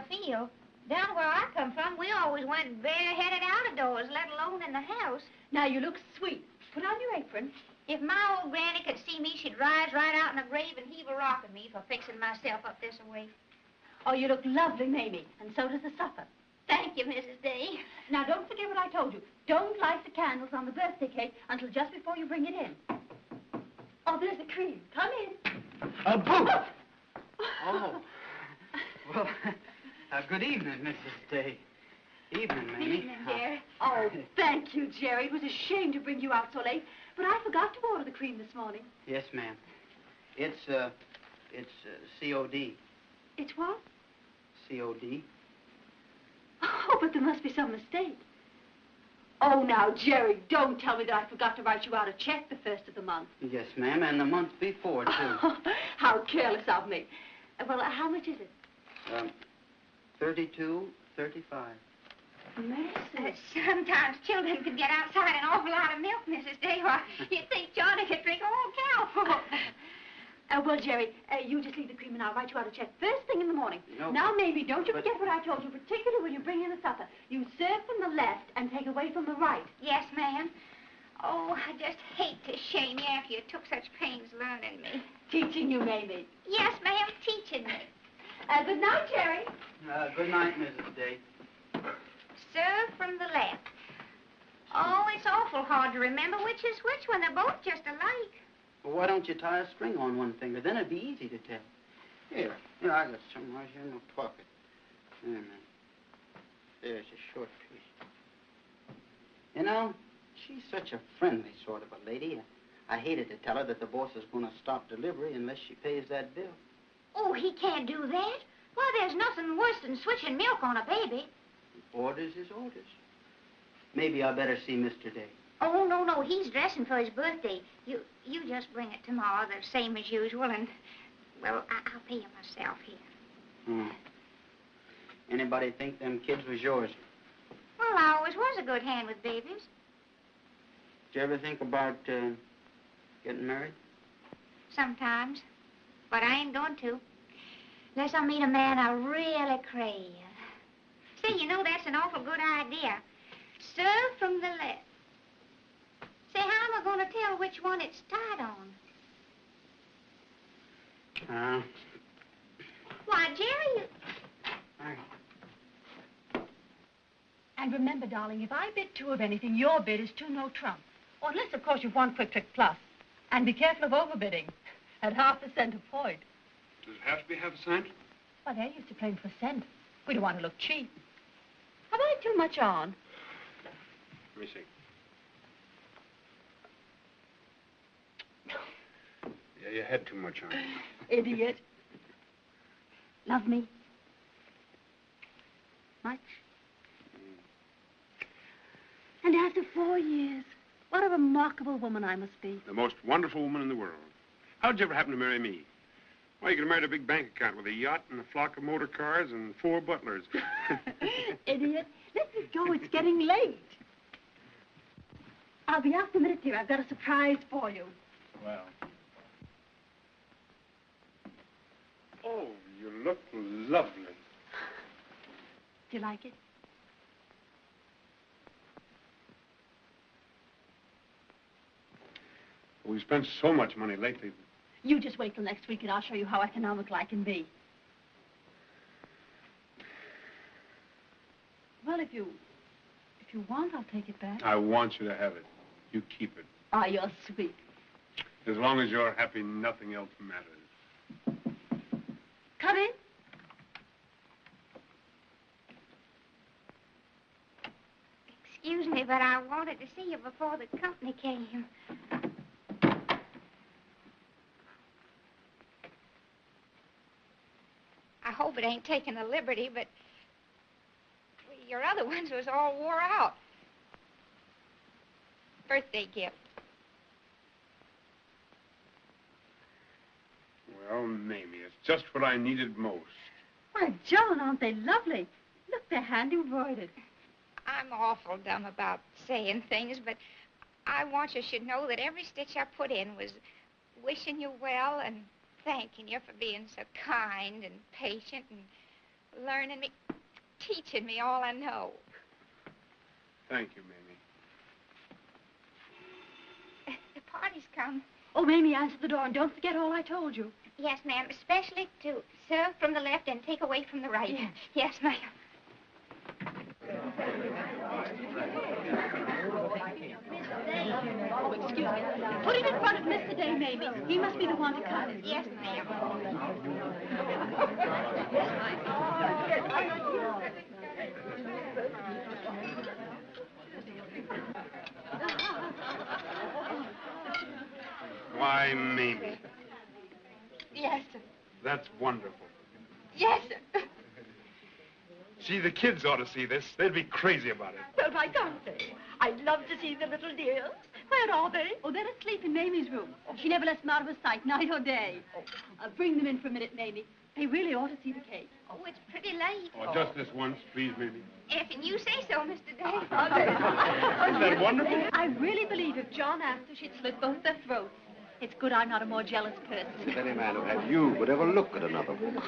the field. Down where I come from, we always went bareheaded out of doors, let alone in the house. Now, you look sweet. Put on your apron. If my old granny could see me, she'd rise right out in the grave and heave a rock at me for fixing myself up this way. Oh, you look lovely, Mamie, and so does the supper. Thank you, Mrs. Day. Now, don't forget what I told you. Don't light the candles on the birthday cake until just before you bring it in. Oh, there's the cream. Come in. Boo! Oh. Well, good evening, Mrs. Day. Evening, Mamie. Good evening, dear. Oh, thank you, Jerry. It was a shame to bring you out so late, but I forgot to order the cream this morning. Yes, ma'am. It's COD. It's what? COD. Oh, but there must be some mistake. Oh, now, Jerry, don't tell me that I forgot to write you out a check the first of the month. Yes, ma'am, and the month before, too. How careless of me. Well, how much is it? $32.35. Mercy. Sometimes children could get outside an awful lot of milk, Mrs. Day. Why, you'd think Johnny could drink a whole cow. Well, Jerry, you just leave the cream and I'll write you out a check first thing in the morning. No. Now, Mamie, don't you forget what I told you, particularly when you bring in the supper. You serve from the left and take away from the right. Yes, ma'am. Oh, I just hate to shame you after you took such pains learning me. Teaching you, Mamie. Yes, ma'am, teaching me. Good night, Jerry. Good night, Mrs. Day. Serve from the left. Oh, it's awful hard to remember which is which when they're both just alike. Well, why don't you tie a string on one finger? Then it'd be easy to tell. Here, I got some right here in my pocket. There, man. There's a short piece. You know, she's such a friendly sort of a lady. I hated to tell her that the boss is going to stop delivery unless she pays that bill. Oh, he can't do that. Why, there's nothing worse than switching milk on a baby. Orders is orders. Maybe I better see Mr. Day. Oh, no, he's dressing for his birthday. You just bring it tomorrow, the same as usual, and, well, I'll pay you myself here. Hmm. Anybody think them kids was yours? Well, I always was a good hand with babies. Did you ever think about, getting married? Sometimes. But I ain't going to. Unless I meet a man I really crave. Say, you know, that's an awful good idea. Serve from the left. Say, how am I going to tell which one it's tied on? Why, Jerry, And remember, darling, if I bid 2 of anything, your bid is 2 no trump. Or unless, of course, you've won Quick Trick Plus. And be careful of overbidding. At half a cent a point. Does it have to be half a cent? Well, they're used to playing for a cent. We don't want to look cheap. Have I too much on? Let me see. Yeah, you had too much on. Idiot. Love me? Much? And after 4 years, what a remarkable woman I must be. The most wonderful woman in the world. How'd you ever happen to marry me? Why, you could have married a big bank account with a yacht and a flock of motor cars and 4 butlers. Idiot. Let me go. It's getting late. I'll be out in a minute, dear. I've got a surprise for you. Well. Oh, you look lovely. Do you like it? We've spent so much money lately. You just wait till next week and I'll show you how economical I can be. Well, if you want, I'll take it back. I want you to have it. You keep it. Ah, you're sweet. As long as you're happy, nothing else matters. Come in. excuse me, but I wanted to see you before the company came. I hope it ain't taking a liberty, but your other ones was all wore out. Birthday gift. Well, Mamie, it's just what I needed most. Why, John, aren't they lovely? Look, they're hand embroidered. I'm awful dumb about saying things, but I want you should know that every stitch I put in was wishing you well and thanking you for being so kind and patient and learning me, teaching me all I know. Thank you, Mamie. The party's come. Oh, Mamie, answer the door, and don't forget all I told you. Yes, ma'am, especially to serve from the left and take away from the right. Yes. Yes, ma'am. Oh, excuse me. Put it in front of Mr. Day, Mamie. He must be the one to cut it. Yes, ma'am. Why, Mamie, Yes, sir. that's wonderful. Yes, sir. Gee, the kids ought to see this. They'd be crazy about it. Well, why can't they? I'd love to see the little dears. Where are they? Oh, they're asleep in Mamie's room. She never lets them out of her sight, night or day. Bring them in for a minute, Mamie. They really ought to see the cake. Oh, it's pretty late. Oh, just this once, please, Mamie. If you say so, Mr. Day. Isn't that wonderful? I really believe if John asked her, she'd slit both their throats. It's good I'm not a more jealous person. If any man who had you would ever look at another woman.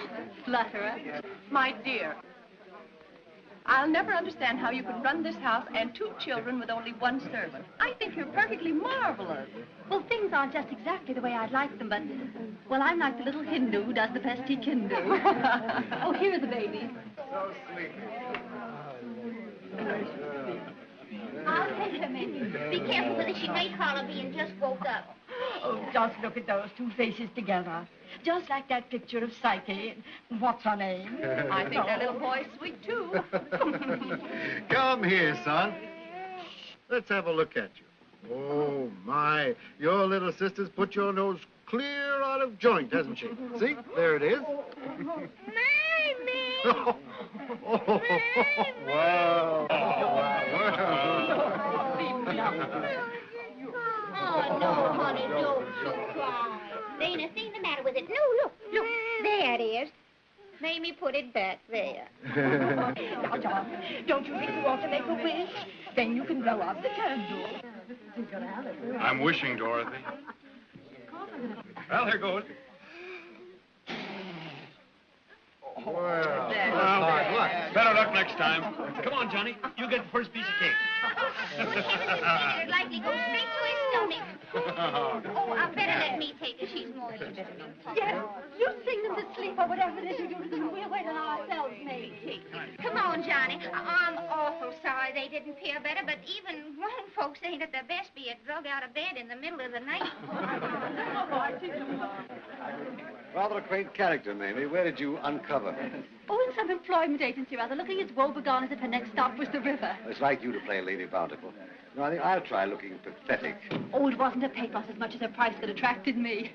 Flutterer. My dear, I'll never understand how you could run this house and 2 children with only 1 servant. I think you're perfectly marvelous. Well, things aren't just exactly the way I'd like them, but, well, I'm like the little Hindu who does the best he can do. Oh, here are the babies. So sleepy. I'll take her, Mamie. Be careful, because she might holler being just woke up. Oh, just look at those 2 faces together. Just like that picture of Psyche. What's her name? I think that little boy's sweet, too. Come here, son. Let's have a look at you. Oh, my. Your little sister's put your nose clear out of joint, hasn't she? See? There it is. Mamie! Oh, wow. Oh, no, honey, don't you cry. There ain't a thing the matter with it. No, look. There it is. Mamie put it back there. Now, John, don't you think you ought to make a wish? Then you can blow out the candle. I'm wishing, Dorothy. Well, here goes. Well, Better luck next time. Come on, Johnny. You get the first piece of cake. It'd likely go straight to his stomach. Oh, I better let me take her. She's more used to me. Yes, you sing them to sleep or whatever it is you do to them. We'll wait on ourselves, Mamie. Come on, Johnny. I'm awful sorry they didn't feel better, but even grown folks ain't at their best being drug out of bed in the middle of the night. rather a quaint character, Mamie. Where did you uncover her? Oh, in some employment agency, rather, looking as woebegone as if her next stop was the river. It's like you to play Lady Bountiful. No, I think I'll try looking pathetic. Oh, it wasn't her pathos as much as her price that attracted me.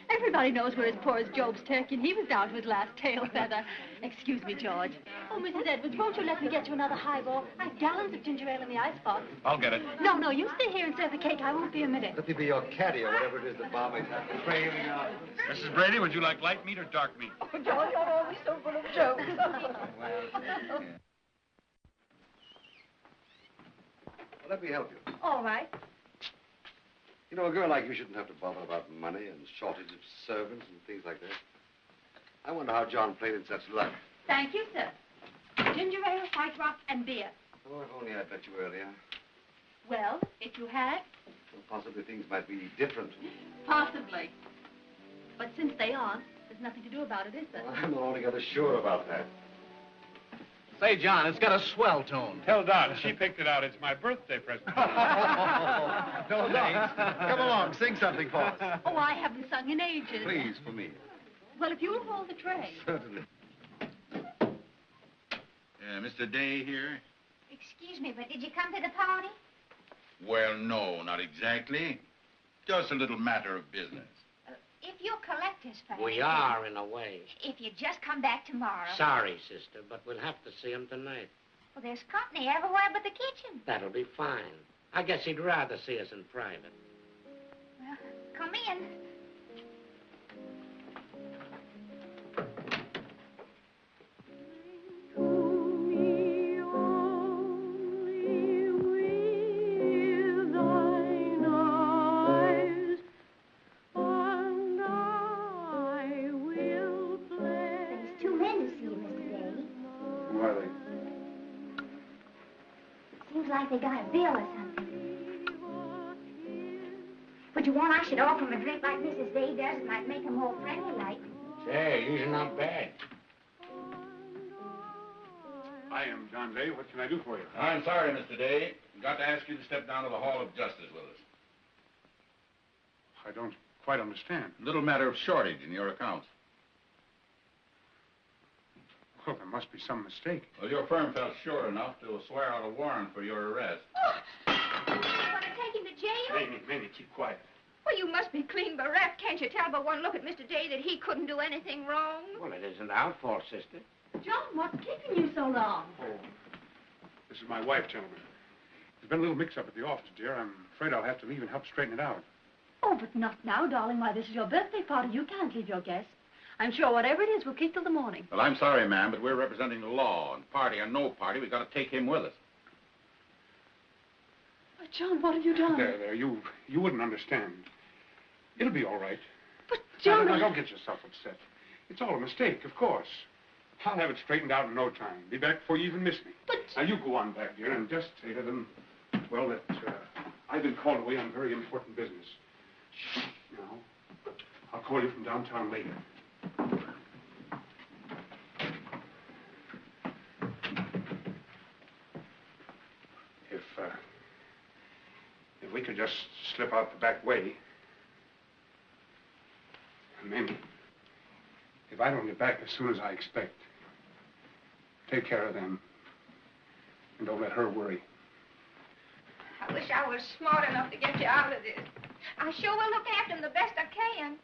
Everybody knows we're as poor as Job's turkey, and he was down to his last tail feather. Excuse me, George. Oh, Mrs. Edwards, won't you let me get you another highball? I've gallons of ginger ale in the icebox. I'll get it. No, you stay here and serve the cake. I won't be a minute. Let me be your caddy or whatever it is that barmaids have to trailing out. Mrs. Brady, would you like light meat or dark meat? Oh, George, you're always so full of jokes. Well, let me help you. All right. You know, a girl like you shouldn't have to bother about money and shortage of servants and things like that. I wonder how John played in such luck. Thank you, sir. Ginger ale, white rock, and beer. Oh, if only I'd met you earlier. Well, if you had, Well, possibly things might be different. possibly. But since they aren't, there's nothing to do about it, is there? I'm not altogether sure about that. Say, John, it's got a swell tone. Tell Dot, she picked it out. It's my birthday present. No, thanks. Come along, sing something for us. Oh, I haven't sung in ages. Please, for me. Well, if you'll hold the tray. Certainly. Mr. Day here? Excuse me, but did you come to the party? Well, no, not exactly. Just a little matter of business. If you're collectors, perhaps. We are, in a way. If you just come back tomorrow. Sorry, sister, but we'll have to see him tonight. Well, there's company everywhere but the kitchen. That'll be fine. I guess he'd rather see us in private. Well, come in. There's 2 men to see you, Mr. Day. Seems like they got a bill or something. Would you want I should offer him a drink like Mrs. Day does? It might make him more friendly like. Say, you're not bad. I am John Day. What can I do for you? I'm sorry, Mr. Day. I've got to ask you to step down to the Hall of Justice with us. I don't quite understand. Little matter of shortage in your accounts. Well, there must be some mistake. Well, your firm felt sure enough to swear out a warrant for your arrest. You want to take him to jail? Mamie, keep quiet. Well, you must be clean bereft. Can't you tell by one look at Mr. Day that he couldn't do anything wrong? Well, it isn't our fault, sister. John, what's keeping you so long? Oh, this is my wife, gentlemen. There's been a little mix-up at the office, dear. I'm afraid I'll have to leave and help straighten it out. Oh, but not now, darling. Why, this is your birthday party. You can't leave your guests. I'm sure whatever it is, we'll keep till the morning. Well, I'm sorry, ma'am, but we're representing the law, and party or no party, we've got to take him with us. But, John, what have you done? There, you wouldn't understand. It'll be all right. But, John... Now, don't get yourself upset. It's all a mistake, of course. I'll have it straightened out in no time. Be back before you even miss me. But... Now, you go on back, dear, and just say to them, well, that I've been called away on very important business. Shh, now. I'll call you from downtown later. If we could just slip out the back way. And then, if I don't get back as soon as I expect, take care of them. And don't let her worry. I wish I was smart enough to get you out of this. I sure will look after him the best I can.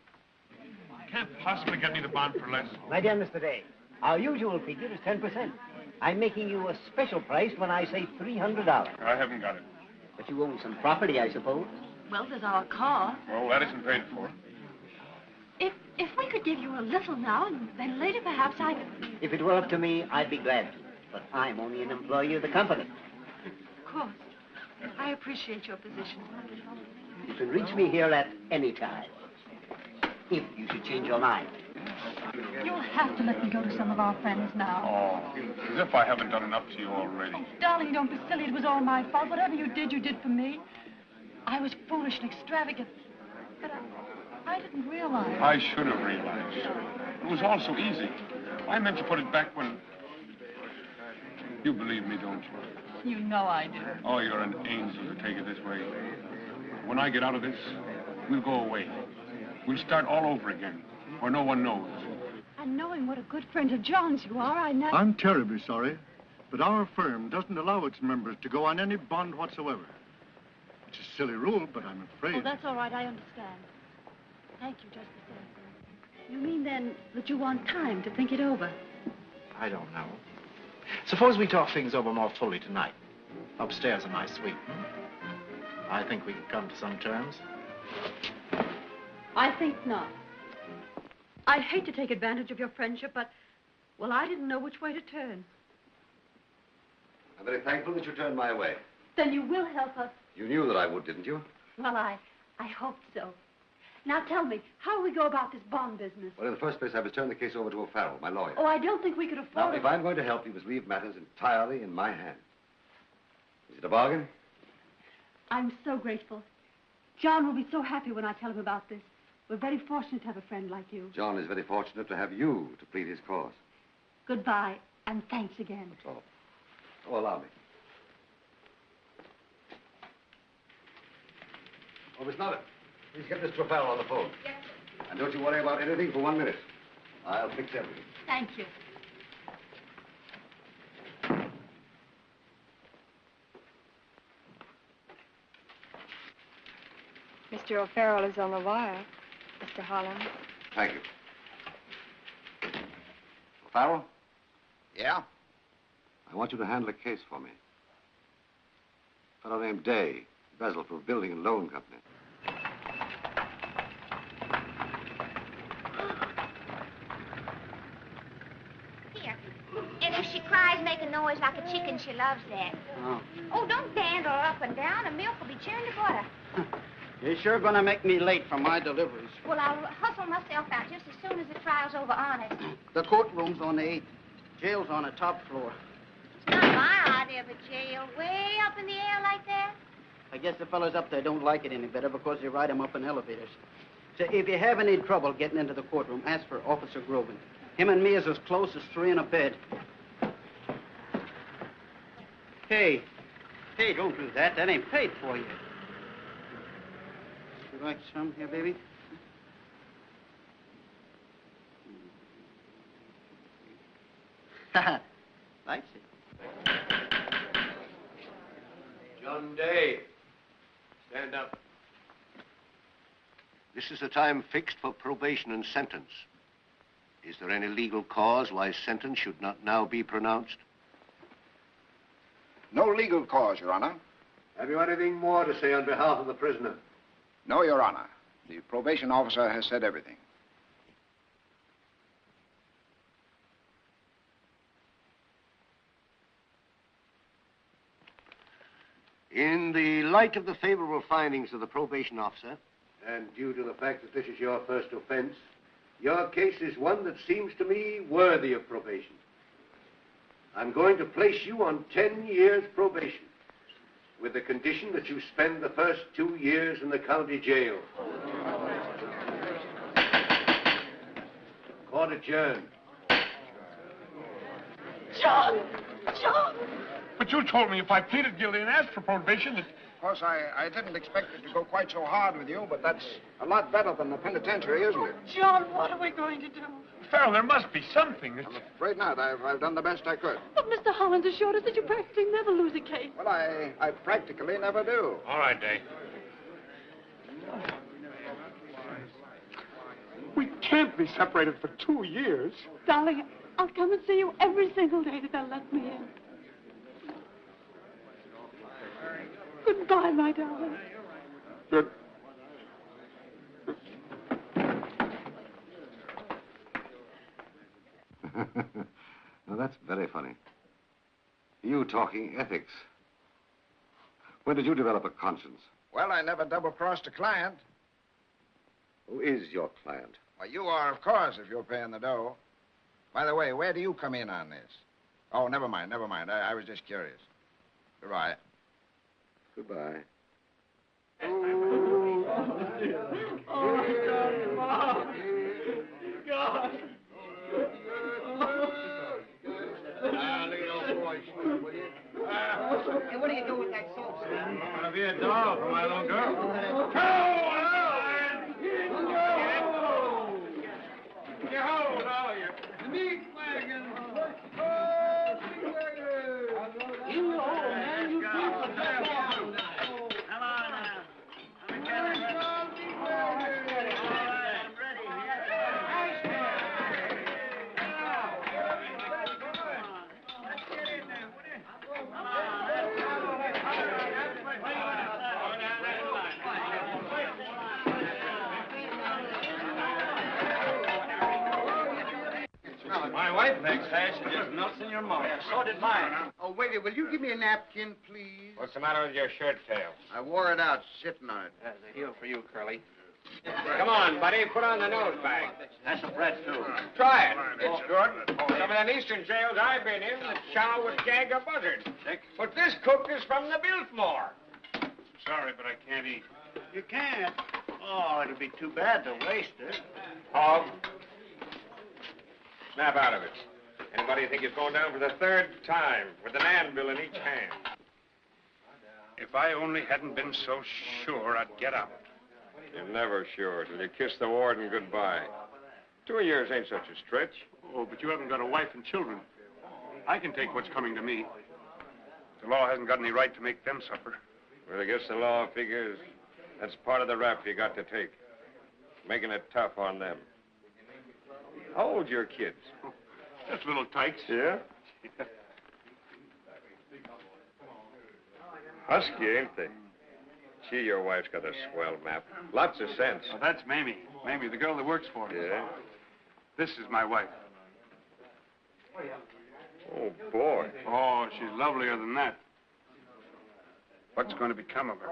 You can't possibly get me the bond for less. My dear Mr. Day, our usual figure is 10%. I'm making you a special price when I say $300. I haven't got it. But you own some property, I suppose. Well, there's our car. Well, that isn't paid for. If we could give you a little now, and then later perhaps I could... If it were up to me, I'd be glad to. But I'm only an employee of the company. Of course. I appreciate your position. You can reach me here at any time. If you should change your mind. You'll have to let me go to some of our friends now. Oh, as if I haven't done enough to you already. Oh, darling, don't be silly. It was all my fault. Whatever you did for me. I was foolish and extravagant. But I didn't realize. I should have realized. It was all so easy. I meant to put it back when... You believe me, don't you? You know I do. Oh, you're an angel to take it this way. When I get out of this, we'll go away. We'll start all over again, where no one knows. And knowing what a good friend of John's you are, I never... I'm terribly sorry, but our firm doesn't allow its members to go on any bond whatsoever. It's a silly rule, but I'm afraid... Oh, that's all right. I understand. Thank you just the same. You mean, then, that you want time to think it over? I don't know. Suppose we talk things over more fully tonight. Upstairs in my suite. I think we can come to some terms. I think not. I'd hate to take advantage of your friendship, but, well, I didn't know which way to turn. I'm very thankful that you turned my way. Then you will help us. You knew that I would, didn't you? Well, I hoped so. Now tell me, how do we go about this bond business? Well, in the first place, I must turn the case over to O'Farrell, my lawyer. Oh, I don't think we could afford Now, it. if I'm going to help, you must leave matters entirely in my hands. Is it a bargain? I'm so grateful. John will be so happy when I tell him about this. We're very fortunate to have a friend like you. John is very fortunate to have you to plead his cause. Goodbye, and thanks again. That's all. Oh, allow me. Oh, Miss Nolan, please get Mr. O'Farrell on the phone. Yes, sir. And don't you worry about anything for 1 minute. I'll fix everything. Thank you. Mr. O'Farrell is on the wire, Mr. Holland. Thank you. O'Farrell? Yeah? I want you to handle a case for me. A fellow named Day, embezzled from a building and loan company. Here. And if she cries, make a noise like a chicken. She loves that. Oh. Oh, don't dandle her up and down. The milk will be churned to butter. You're sure gonna make me late for my deliveries. Well, I'll hustle myself out just as soon as the trial's over, honest. The courtroom's on the 8th. Jail's on the top floor. It's not my idea of a jail. Way up in the I guess the fellows up there don't like it any better because they ride 'em up in elevators. So if you have any trouble getting into the courtroom, ask for Officer Grogan. Him and me is as close as three in a bed. Hey, don't do that. That ain't paid for you. You like some here, baby? Likes it. John Day, stand up. This is the time fixed for probation and sentence. Is there any legal cause why sentence should not now be pronounced? No legal cause, Your Honor. Have you anything more to say on behalf of the prisoner? No, Your Honor. The probation officer has said everything. In the light of the favorable findings of the probation officer, and due to the fact that this is your first offense, your case is one that seems to me worthy of probation. I'm going to place you on 10 years probation, with the condition that you spend the first 2 years in the county jail. Court adjourned. John! But you told me if I pleaded guilty and asked for probation that... Of course, I didn't expect it to go quite so hard with you, but that's a lot better than the penitentiary, isn't it? John, what are we going to do? Farrell, there must be something. I'm afraid not. I've done the best I could. But Mr. Holland assured us that you practically never lose a case. Well, I practically never do. All right, Day. We can't be separated for 2 years. Darling, I'll come and see you every single day that they'll let me in. Goodbye, my darling. Good. Now, that's very funny. You talking ethics. When did you develop a conscience? Well, I never double-crossed a client. Who is your client? Well, you are, of course, if you're paying the dough. By the way, where do you come in on this? Oh, never mind. I was just curious. Goodbye. Goodbye. God. Hey, what do you do with that soap, sir? I'm gonna be a doll for my little girl. Get hold, all of you. The meat wagon. You hold, man. You keep the down. Come on now. My wife makes hash and just melts in your mouth. Yeah, so did mine. Oh, waiter, will you give me a napkin, please? What's the matter with your shirt tail? I wore it out sitting on it. There's a heel for you, Curly. Come on, buddy, put on the nose bag. That's a bread, too. Try it. It's good. Some of them eastern jails I've been in, the chow would gag a buzzard. But this cook is from the Biltmore. Sorry, but I can't eat. You can't? Oh, it'd be too bad to waste it. Hog. Snap out of it. Anybody think he's going down for the third time with an anvil in each hand? If I only hadn't been so sure I'd get out. You're never sure till you kiss the warden goodbye. 2 years ain't such a stretch. Oh, but you haven't got a wife and children. I can take what's coming to me. The law hasn't got any right to make them suffer. Well, I guess the law figures that's part of the rap you got to take. Making it tough on them. How old's your kids? Oh, just little tykes. Yeah? Husky, ain't they? Gee, your wife's got a swell map. Lots of sense. Oh, that's Mamie. Mamie, the girl that works for me. Yeah? This is my wife. Oh, boy. Oh, she's lovelier than that. What's going to become of her?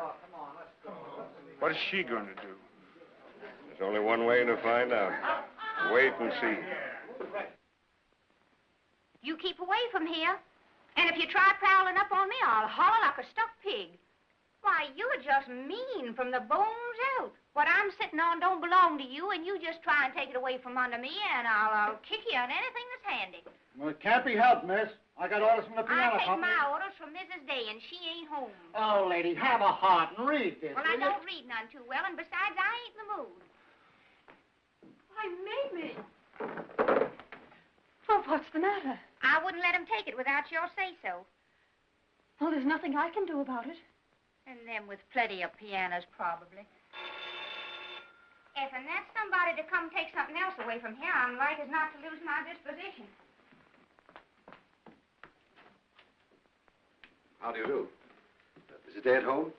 What is she going to do? There's only one way to find out. Wait and see. You keep away from here. And if you try prowling up on me, I'll holler like a stuck pig. Why, Why, you're just mean from the bones out. What I'm sitting on don't belong to you, and you just try and take it away from under me, and I'll kick you on anything that's handy. Well, it can't be helped, miss. I got orders from the piano I take company. my orders from Mrs. Day, and she ain't home. Oh, lady, have a heart and read this. Well, I don't read none too well, and besides, I ain't in the mood. Why, Mamie. Well, what's the matter? I wouldn't let him take it without your say-so. Well, there's nothing I can do about it. And them with plenty of pianos, probably. If and that's somebody to come take something else away from here, I'm like as not to lose my disposition. How do you do? Is it Day at home?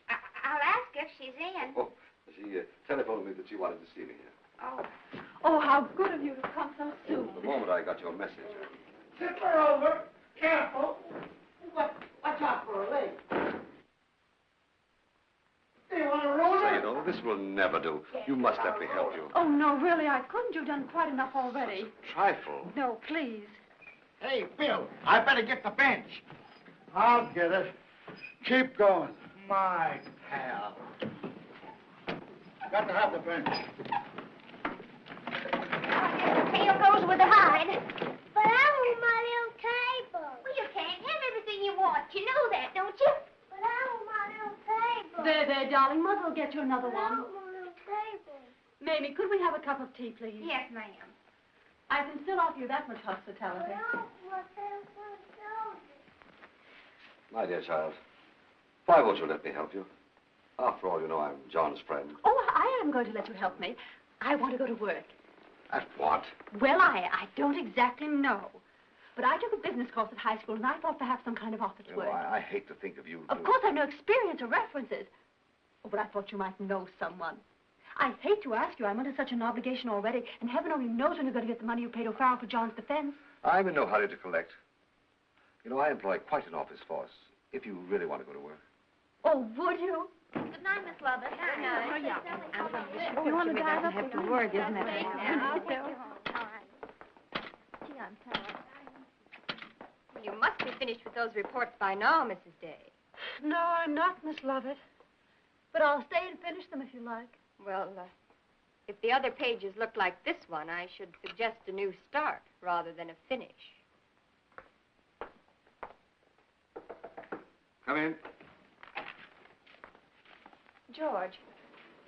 I'll ask if she's in. Oh, she telephoned me that she wanted to see me here. Oh. Oh, how good of you to come so soon. The moment I got your message. Tip her over. Careful. Watch out for her leg. Do you want to roll her? Say, no, this will never do. You must let me help you. Oh, no, really, I couldn't. You've done quite enough already. Trifle. No, please. Hey, Bill, I better get the bench. I'll get it. Keep going. My pal. Got to have the bench. The tail goes with the hide. But I want my little table. Well, you can't have everything you want. You know that, don't you? But I want my little table. There, darling. Mother will get you another But I one. want my little table. Mamie, could we have a cup of tea, please? Yes, ma'am. I can still offer you that much hospitality. But I want my little table. My dear child, why won't you let me help you? After all, you know I'm John's friend. Oh, I am going to let you help me. I want to go to work. At what? Well, I don't exactly know. But I took a business course at high school, and I thought perhaps some kind of office You work. know, I hate to think of you. Of course, I've no experience or references. Oh, but I thought you might know someone. I hate to ask you. I'm under such an obligation already, and heaven only knows when you're going to get the money you paid O'Farrell for John's defense. I'm in no hurry to collect. You know, I employ quite an office force, if you really want to go to work. Oh, would you? Good night, Miss Lovett. Good night. Oh, yeah. You want to drive up? have to work, isn't it? Gee, I'm tired. You must be finished with those reports by now, Mrs. Day. No, I'm not, Miss Lovett. But I'll stay and finish them if you like. Well, if the other pages look like this one, I should suggest a new start rather than a finish. Come in. George,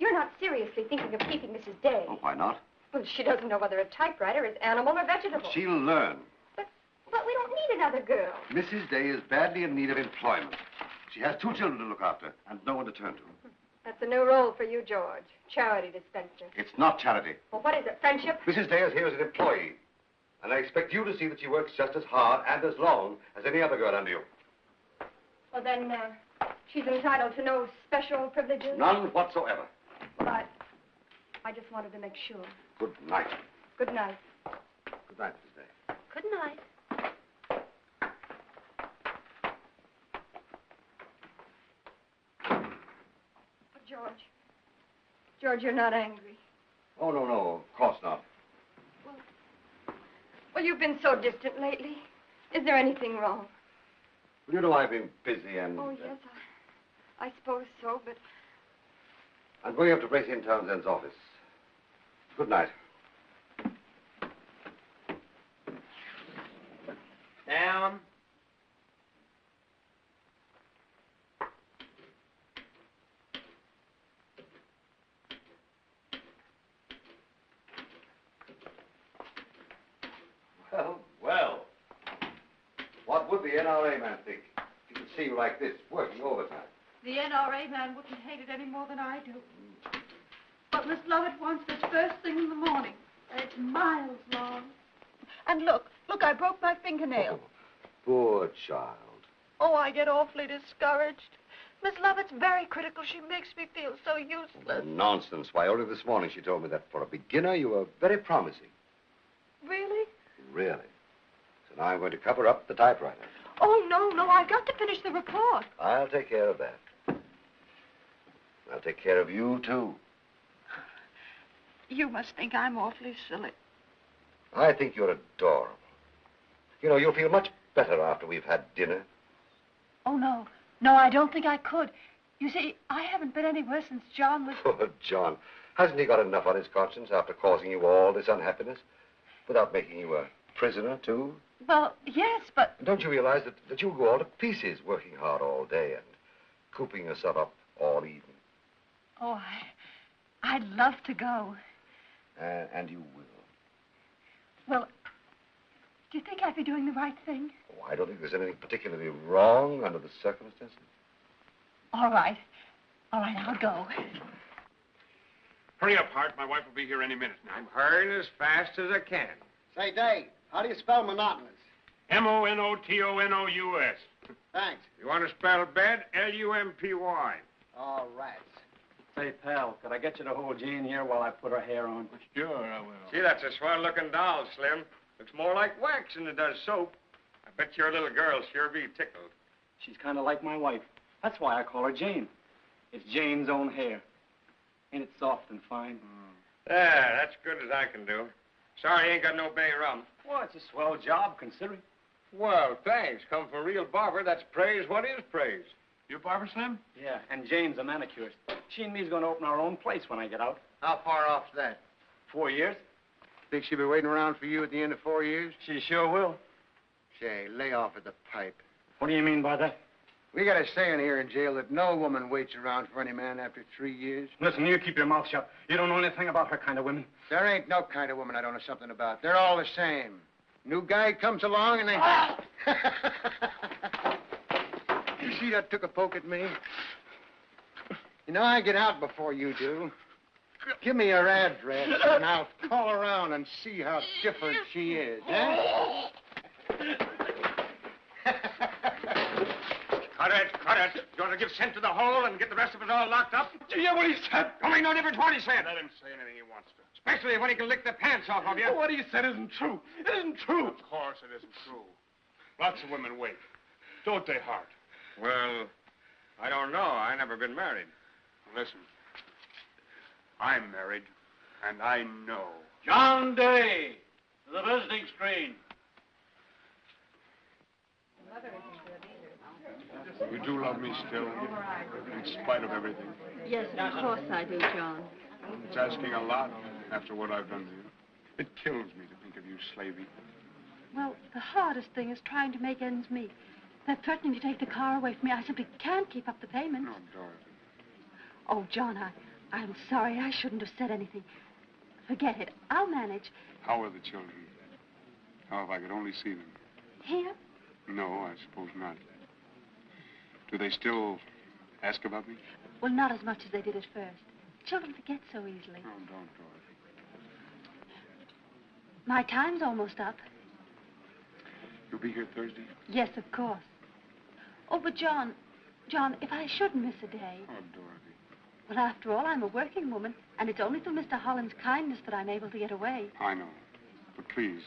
you're not seriously thinking of keeping Mrs. Day. Oh, why not? Well, she doesn't know whether a typewriter is animal or vegetable. She'll learn. But we don't need another girl. Mrs. Day is badly in need of employment. She has 2 children to look after and no one to turn to. That's a new role for you, George. Charity dispenser. It's not charity. Well, what is it, friendship? Mrs. Day is here as an employee. And I expect you to see that she works just as hard and as long as any other girl under you. Well, then, she's entitled to no special privileges? None whatsoever. Well, I just wanted to make sure. Good night. Good night. Good night, Mrs. Day. Good night. George, you're not angry. Oh, no, of course not. Well, you've been so distant lately. Is there anything wrong? Well, you know I've been busy and... Oh, yes, I suppose so, but... I'm going up to Bracy and Townsend's office. Good night. Down. Well. What would the NRA man think if he could see you like this, working overtime? The NRA man wouldn't hate it any more than I do. But Miss Lovett wants this first thing in the morning. And it's miles long. And look, I broke my fingernail. Poor child. Oh, I get awfully discouraged. Miss Lovett's very critical. She makes me feel so useless. Nonsense. Why, only this morning she told me that for a beginner you were very promising. Really? Really. So now I'm going to cover up the typewriter. Oh, no, I've got to finish the report. I'll take care of that. I'll take care of you, too. You must think I'm awfully silly. I think you're adorable. You know, you'll feel much better after we've had dinner. Oh, no, I don't think I could. You see, I haven't been anywhere since John was... Oh, John, hasn't he got enough on his conscience after causing you all this unhappiness? Without making you a prisoner, too? Well, yes, but... And don't you realize that you'll go all to pieces working hard all day and cooping yourself up all evening? Oh, I'd love to go. And you will. Well, do you think I'd be doing the right thing? Oh, I don't think there's anything particularly wrong under the circumstances. All right. All right, I'll go. Hurry up, Hart. My wife will be here any minute now. I'm hurrying as fast as I can. Say, Dave, how do you spell monotonous? Monotonous. Thanks. You want to spell bed? Lumpy. All right. Say, pal, could I get you to hold Jane here while I put her hair on? Sure, I will. See, that's a swell-looking doll, Slim. Looks more like wax than it does soap. I bet your little girl'll sure be tickled. She's kind of like my wife. That's why I call her Jane. It's Jane's own hair. Ain't it soft and fine? Yeah, that's good as I can do. Sorry I ain't got no bay rum. Well, it's a swell job, considering. Well, thanks. Come from a real barber, that's praise what is praise. You barber, Slim? Yeah, and Jane's a manicurist. She and me's going to open our own place when I get out. How far off that? 4 years. Think she'll be waiting around for you at the end of 4 years? She sure will. Say, lay off at the pipe. What do you mean by that? We got a saying here in jail that no woman waits around for any man after 3 years. Listen, you keep your mouth shut. You don't know anything about her kind of women. There ain't no kind of woman I don't know something about. They're all the same. New guy comes along and they... You see that took a poke at me? You know, I get out before you do. Give me her address, and I'll call around and see how different she is, eh? Cut it. You want to give scent to the hole and get the rest of us all locked up? Do you hear what he said? Don't make no difference what he said. Let him say anything he wants to. Especially when he can lick the pants off of you. What he said isn't true. It isn't true. Of course it isn't true. Lots of women wait. Don't they, Hart? Well, I don't know. I never been married. Listen, I'm married, and I know. John Day, to the visiting screen. You do love me still, in spite of everything. Yes, of course I do, John. It's asking a lot after what I've done to you. It kills me to think of you slaving. Well, the hardest thing is trying to make ends meet. They're threatening to take the car away from me. I simply can't keep up the payments. Oh, Dorothy. Oh, John, I'm sorry. I shouldn't have said anything. Forget it. I'll manage. How are the children? Oh, if I could only see them. Here? No, I suppose not. Do they still ask about me? Well, not as much as they did at first. Children forget so easily. Oh, don't, Dorothy. My time's almost up. You'll be here Thursday? Yes, of course. Oh, but John, if I should miss a day... Oh, Dorothy. Well, after all, I'm a working woman, and it's only through Mr. Holland's kindness that I'm able to get away. I know. But please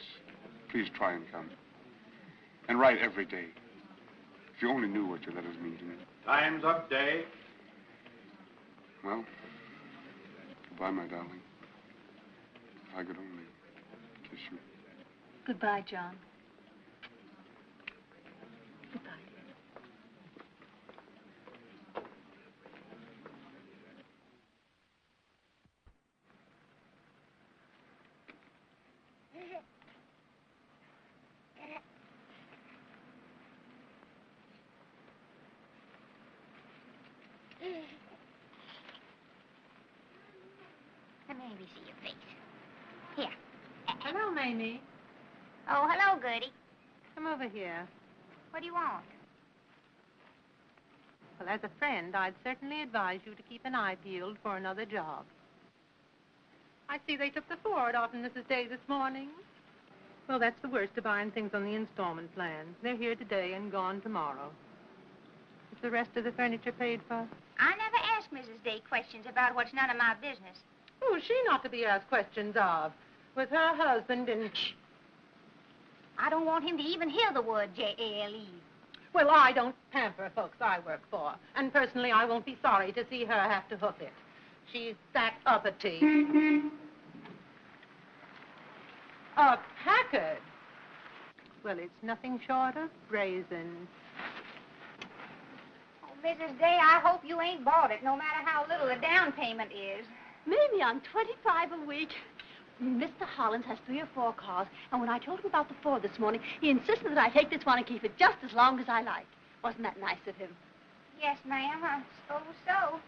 try and come. And write every day. If you only knew what your letters mean to me. Time's up, Day. Well, goodbye, my darling. If I could only kiss you. Goodbye, John. Goodbye, Let me see your face. Here. Hello, Mamie. Oh, hello, Gertie. Come over here. What do you want? Well, as a friend, I'd certainly advise you to keep an eye peeled for another job. I see they took the Ford off in Mrs. Day this morning. Well, that's the worst of buying things on the installment plan. They're here today and gone tomorrow. Is the rest of the furniture paid for? I never ask Mrs. Day questions about what's none of my business. Who is she not to be asked questions of? With her husband and... Shh. I don't want him to even hear the word J-A-L-E. Well, I don't pamper folks I work for. And personally, I won't be sorry to see her have to hoof it. She's that uppity. A Packard? Well, it's nothing short of brazen. Oh, Mrs. Day, I hope you ain't bought it, no matter how little the down payment is. Mamie, I'm 25 a week. Mr. Hollins has 3 or 4 cars, and when I told him about the Ford this morning, he insisted that I take this one and keep it just as long as I like. Wasn't that nice of him? Yes, ma'am, I suppose so.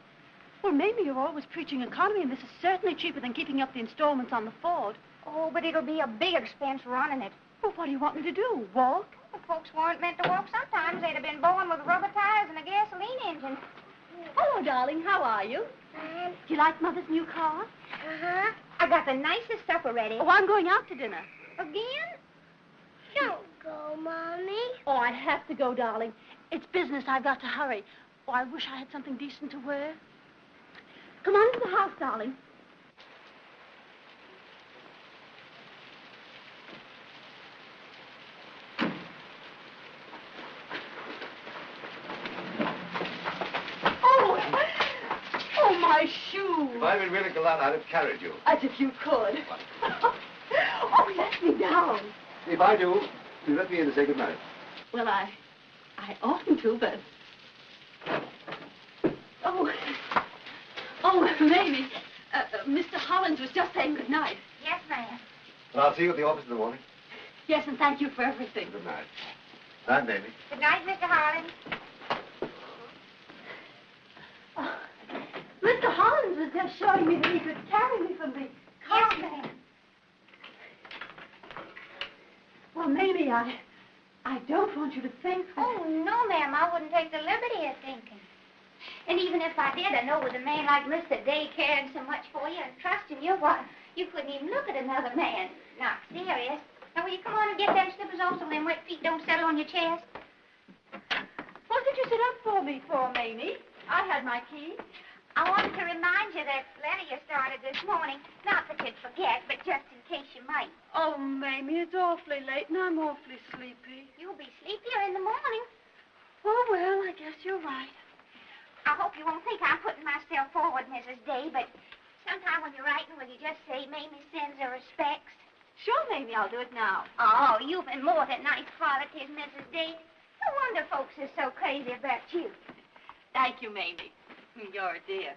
Well, Mamie, you're always preaching economy, and this is certainly cheaper than keeping up the installments on the Ford. Oh, but it'll be a big expense running it. Well, what do you want me to do, walk? Well, folks weren't meant to walk. Sometimes they'd have been born with rubber tires and a gasoline engine. Hello, darling. How are you? Do you like Mother's new car? Uh-huh. I got the nicest supper ready. Oh, I'm going out to dinner. Again? Don't go, Mommy. Oh, I have to go, darling. It's business. I've got to hurry. Oh, I wish I had something decent to wear. Come on into the house, darling. Oh, my shoes. If I'd been really glad I'd have carried you. As if you could. Oh, let me down. If I do let me in to say goodnight. Well, I oughtn't to, but... Oh, Mamie, Mr. Hollins was just saying good night. Yes, ma'am. Well, I'll see you at the office in the morning. Yes, and thank you for everything. Good night. Night, Mamie. Good night, Mr. Hollins. Oh, Mr. Hollins was just showing me that he could carry me from the car. Yes, ma'am. Well, Mamie, I don't want you to think that... Oh, no, ma'am. I wouldn't take the liberty of thinking. And even if I did, I know with a man like Mr. Day caring so much for you and trusting you, why, you couldn't even look at another man. Not serious. Now, will you come on and get them slippers off so them wet feet don't settle on your chest? What did you sit up for me for, Mamie? I had my key. I wanted to remind you that letter you started this morning. Not that you'd forget, but just in case you might. Oh, Mamie, it's awfully late and I'm awfully sleepy. You'll be sleepier in the morning. Oh, well, I guess you're right. I hope you won't think I'm putting myself forward, Mrs. Day, but sometime when you're writing, will you just say Mamie sends her respects? Sure, Mamie, I'll do it now. Oh, you've been more than nice qualities, Mrs. Day. No wonder folks are so crazy about you. Thank you, Mamie. You're a dear.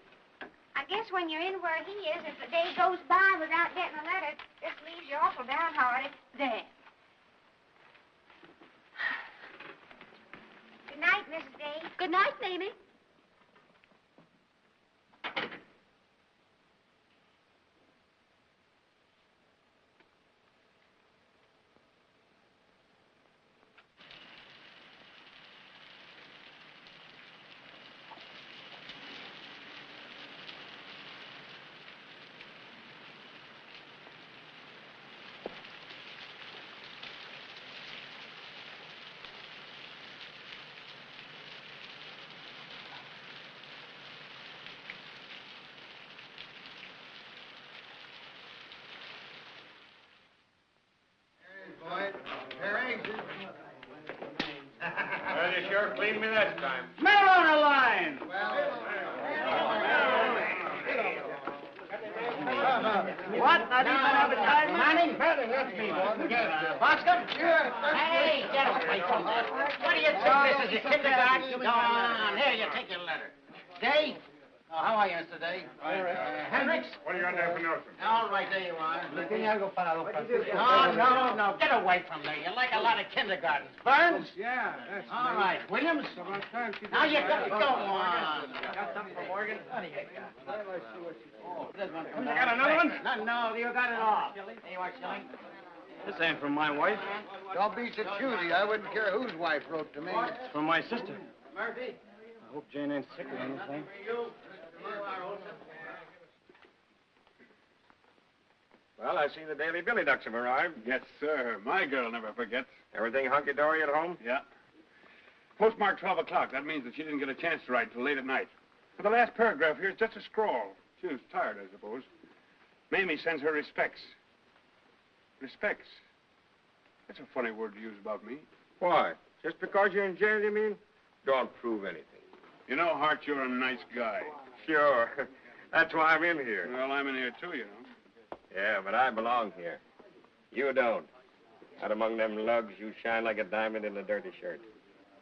I guess when you're in where he is, if the day goes by without getting a letter, it just leaves you awful downhearted. There. Good night, Mrs. Day. Good night, Mamie. Well, you sure cleaned me that time. Metal on the line! What? Not even advertising? Manning? That's me, boy. Boston? Sure. Hey, get away from that. What do you think this is, a kindergarten? Go on, here, you take your letter. Day? Oh, how are you, Mr. Day? Hendricks? What do you got there for Nelson? All right, there you are. No. No, get away from there. You're like a lot of kindergartens. Burns? Yeah, that's All me. right, Williams? Now you got go on. Got something for Morgan? What do you got? You got another one? No, you got it all. There you are, Shilling. This ain't from my wife. Don't be so choosy. I wouldn't care whose wife wrote to me. It's from my sister. Murphy? I hope Jane ain't sick or anything. Well, I see the Daily Billy Ducks have arrived. Yes, sir. My girl never forgets. Everything hunky-dory at home? Yeah. Postmark 12 o'clock. That means that she didn't get a chance to write till late at night. But the last paragraph here is just a scrawl. She was tired, I suppose. Mamie sends her respects. Respects? That's a funny word to use about me. Why? Just because you're in jail, you mean? Don't prove anything. You know, Hart, you're a nice guy. Sure. That's why I'm in here. Well, I'm in here, too, you know. Yeah, but I belong here. You don't. Out among them lugs, you shine like a diamond in a dirty shirt.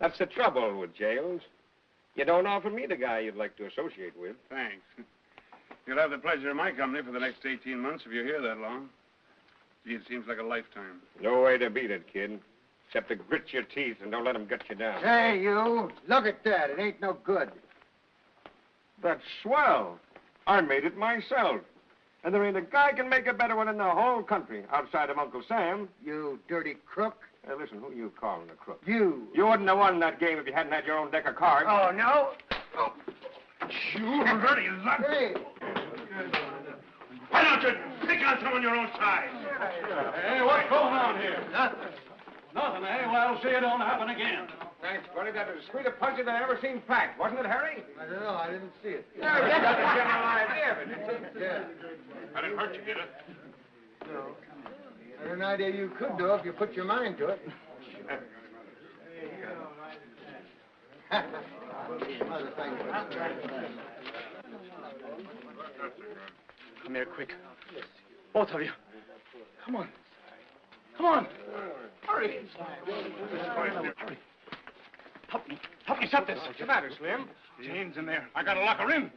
That's the trouble with jails. You don't offer me the guy you'd like to associate with. Thanks. You'll have the pleasure of my company for the next 18 months if you're here that long. Gee, it seems like a lifetime. No way to beat it, kid. Except to grit your teeth and don't let them get you down. Hey, you. Look at that. It ain't no good. That's swell. I made it myself. And there ain't a guy can make a better one in the whole country, outside of Uncle Sam. You dirty crook. Hey, listen, who you calling a crook? You. You wouldn't have won that game if you hadn't had your own deck of cards. Oh, no? Oh. You dirty luck. Hey. Why don't you pick on someone your own size? Hey, what's going on here? Nothing, eh? Well, see it don't happen again. Thanks, buddy. That was as sweet a punch as I ever seen packed, wasn't it, Harry? I don't know. I didn't see it. Yeah, you got the general idea of it, didn't you? Yeah. I didn't hurt you, did it? No. I had an idea you could do if you put your mind to it. Come here, quick. Both of you. Come on. Come on. Hurry. Hurry. Help me. Help me shut this. What's the matter, Slim? Jane's in there. I gotta lock her in.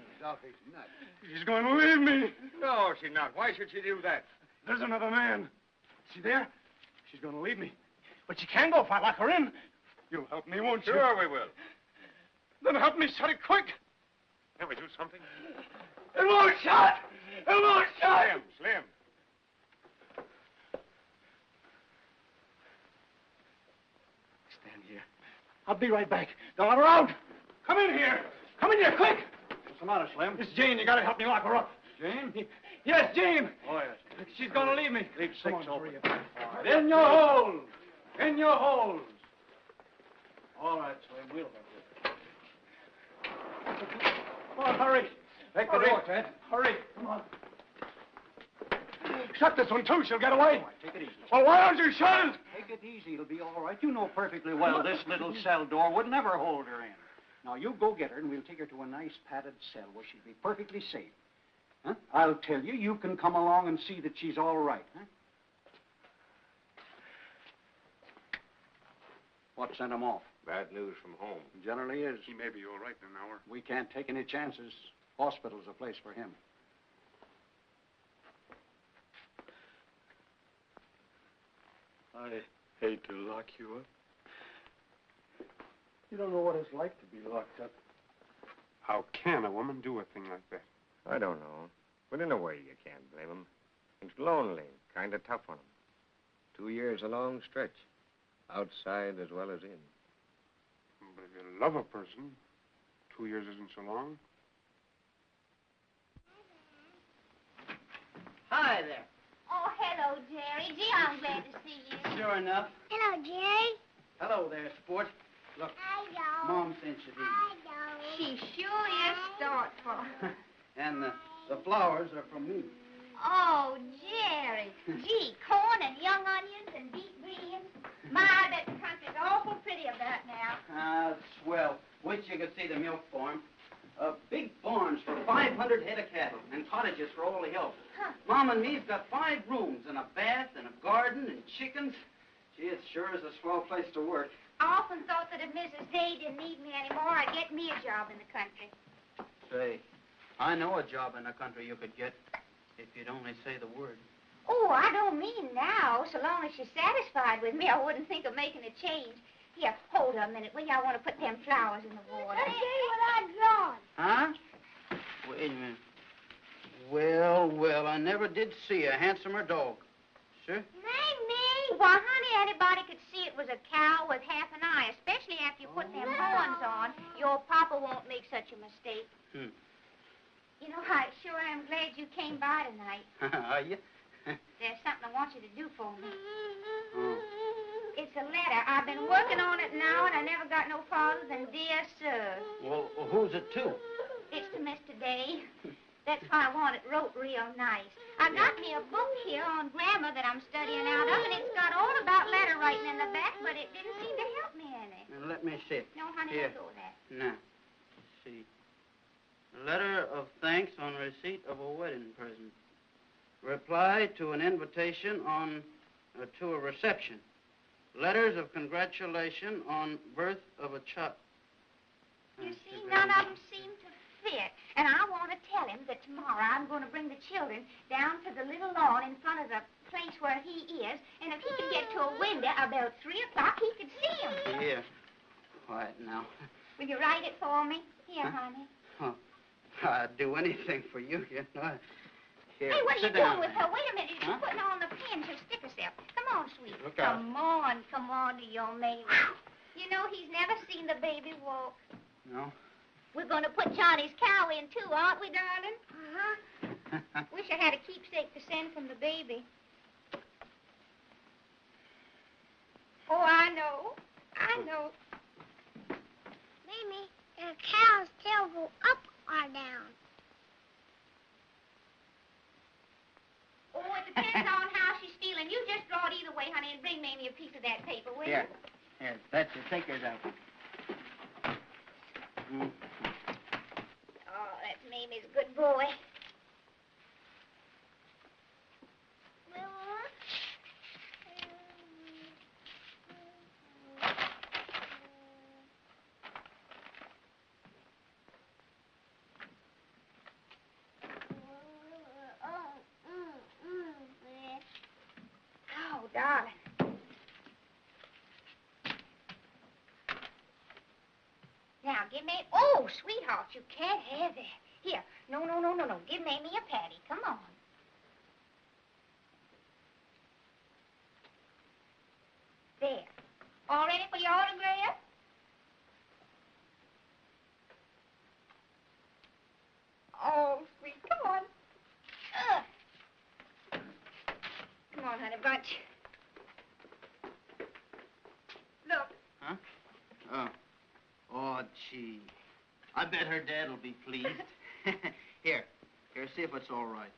She's going to leave me. No, she's not. Why should she do that? There's another man. Is she there? She's gonna leave me. But she can go if I lock her in. You'll help me, won't you? Sure we will. Then help me shut it quick. Can we do something? It won't shut. It won't shut. Slim. Stand here. I'll be right back. Don't let her out. Come in here. Come in here, quick. What's the matter, Slim? It's Jane. You gotta help me lock her up. Jane? Yes, Jane. Oh, yes. She's gonna leave me. Leave six open. In your holes. In your holes. All right, Slim. We'll help you. Come on, hurry. Take the door, Ted. Hurry. Come on. Shut this one, too. She'll get away. All right, take it easy. Well, why don't you shut it? Take it easy. It'll be all right. You know perfectly well this little cell door would never hold her in. Now, you go get her, and we'll take her to a nice padded cell where she'll be perfectly safe. Huh? I'll tell you, you can come along and see that she's all right, huh? What sent him off? Bad news from home. Generally is. He may be all right in an hour. We can't take any chances. Hospital's a place for him. I hate to lock you up. You don't know what it's like to be locked up. How can a woman do a thing like that? I don't know. But in a way, you can't blame him. It's lonely, kind of tough on him. 2 years a long stretch. Outside as well as in. But if you love a person, 2 years isn't so long. Hi there. Oh, hello, Jerry. Gee, I'm glad to see you. Sure enough. Hello, Jerry. Hello there, sport. Look, Hello. Mom sent you these. Hello. She sure is thoughtful. And the flowers are from me. Oh, Jerry. Gee, corn and young onions and deep greens. My, that country's awful pretty about now. Ah, swell. Wait till you can see the milk farm. Big barns for 500 head of cattle and cottages for all the help. Huh. Mom and me's got 5 rooms and a bath and a garden and chickens. Gee, it sure is a swell place to work. I often thought that if Mrs. Day didn't need me anymore, I'd get me a job in the country. Say, I know a job in the country you could get if you'd only say the word. Oh, I don't mean now. So long as she's satisfied with me, I wouldn't think of making a change. Here, hold her a minute, will you? I want to put them flowers in the water. Let's see what I've drawn. Huh? Wait a minute. Well, well, I never did see a handsomer dog. Sure? Name me. Why, honey, anybody could see it was a cow with half an eye, especially after you put them horns on. Your papa won't make such a mistake. You know, I sure am glad you came by tonight. Are you? There's something I want you to do for me. Oh. It's a letter. I've been working on it now, and I never got no farther than Dear Sir. Well, who's it to? It's to Mr. Day. That's why I want it wrote real nice. I got me a book here on grammar that I'm studying out of, and it's got all about letter writing in the back, but it didn't seem to help me any. Now, let me see. No, honey, Here. don't go with that. Now, let's see. Letter of thanks on receipt of a wedding present. Reply to an invitation on to a reception. Letters of congratulation on birth of a child. You see, now tomorrow I'm going to bring the children down to the little lawn in front of the place where he is, and if he could get to a window about 3 o'clock, he could see him. Here. Quiet now. Will you write it for me? Here, honey. Oh, I'd do anything for you, you know. Here, Hey, what are you sit down doing with there. her? Wait a minute. She's Huh? putting on the pins. She'll stick herself. Come on, sweet. Look out. Come on to your Mamie. You know, he's never seen the baby walk. No? We're going to put Johnny's cow in, too, aren't we, darling? Uh-huh. Wish I had a keepsake to send from the baby. Oh, I know. I know. Mamie, the cow's tail go up or down? Oh, it depends on how she's feeling. You just draw it either way, honey, and bring Mamie a piece of that paper, will Here. you? Here, that's it. Take yours out. Mm. Oh, that's Mamie's good boy. Oh, darling. Now, give me... Oh, sweetheart, you can't have that. Here. No. Give Mamie a patty. Come on. There. All ready for your autograph? Oh, sweet. Come on. Come on, honey bunch. Look. Huh? Oh. Oh, gee. I bet her dad'll be pleased. Here, see if it's all right.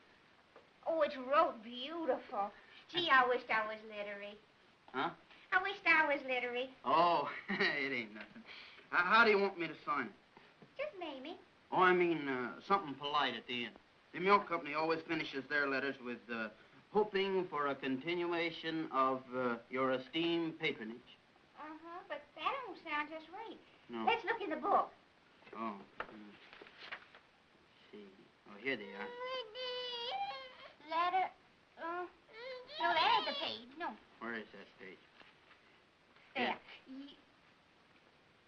Oh, it's wrote beautiful. Gee, I wished I was literary. Huh? I wished I was literary. Oh, it ain't nothing. How do you want me to sign it? Just Mamie. Oh, I mean, something polite at the end. The milk company always finishes their letters with, hoping for a continuation of your esteemed patronage. Uh-huh, but that don't sound just right. No. Let's look in the book. Oh. See. Oh, here they are. Letter. No, that ain't the page. No. Where is that page? There.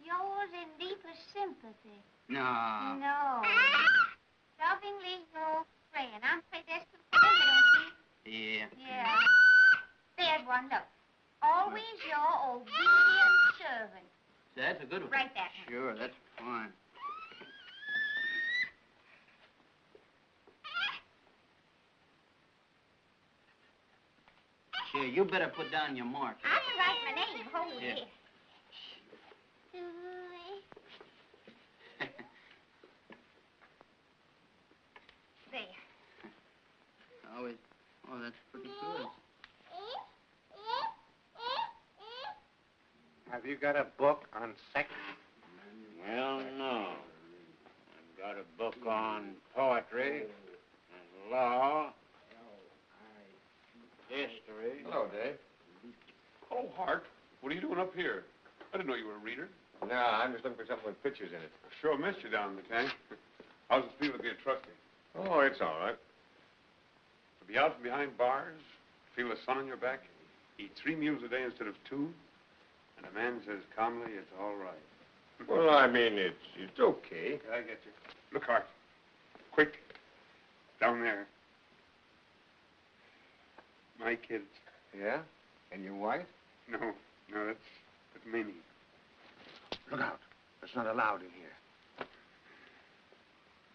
Yours in deepest sympathy. No. No. Lovingly your friend. I'm afraid that's the president, Yeah. Yeah. There's one. Look. Always your obedient servant. That's a good one. Write that one. Sure, that's fine. Here, you better put down your mark. I can write my name. Hold Yeah. it. There. Oh, that's pretty good. Have you got a book on sex? Well, no. I've got a book on poetry and law, history. Hello, Dave. Oh, Hart, what are you doing up here? I didn't know you were a reader. No, I'm just looking for something with pictures in it. I sure missed you down in the tank. How's it feel to be a trustee? Oh, it's all right. To be out from behind bars, feel the sun on your back, eat 3 meals a day instead of 2, and a man says calmly it's all right. Well, I mean, it's okay. I get you. Look, Hart. Quick. Down there. My kids. Yeah? And your wife? No, that's Mamie. Look out. That's not allowed in here.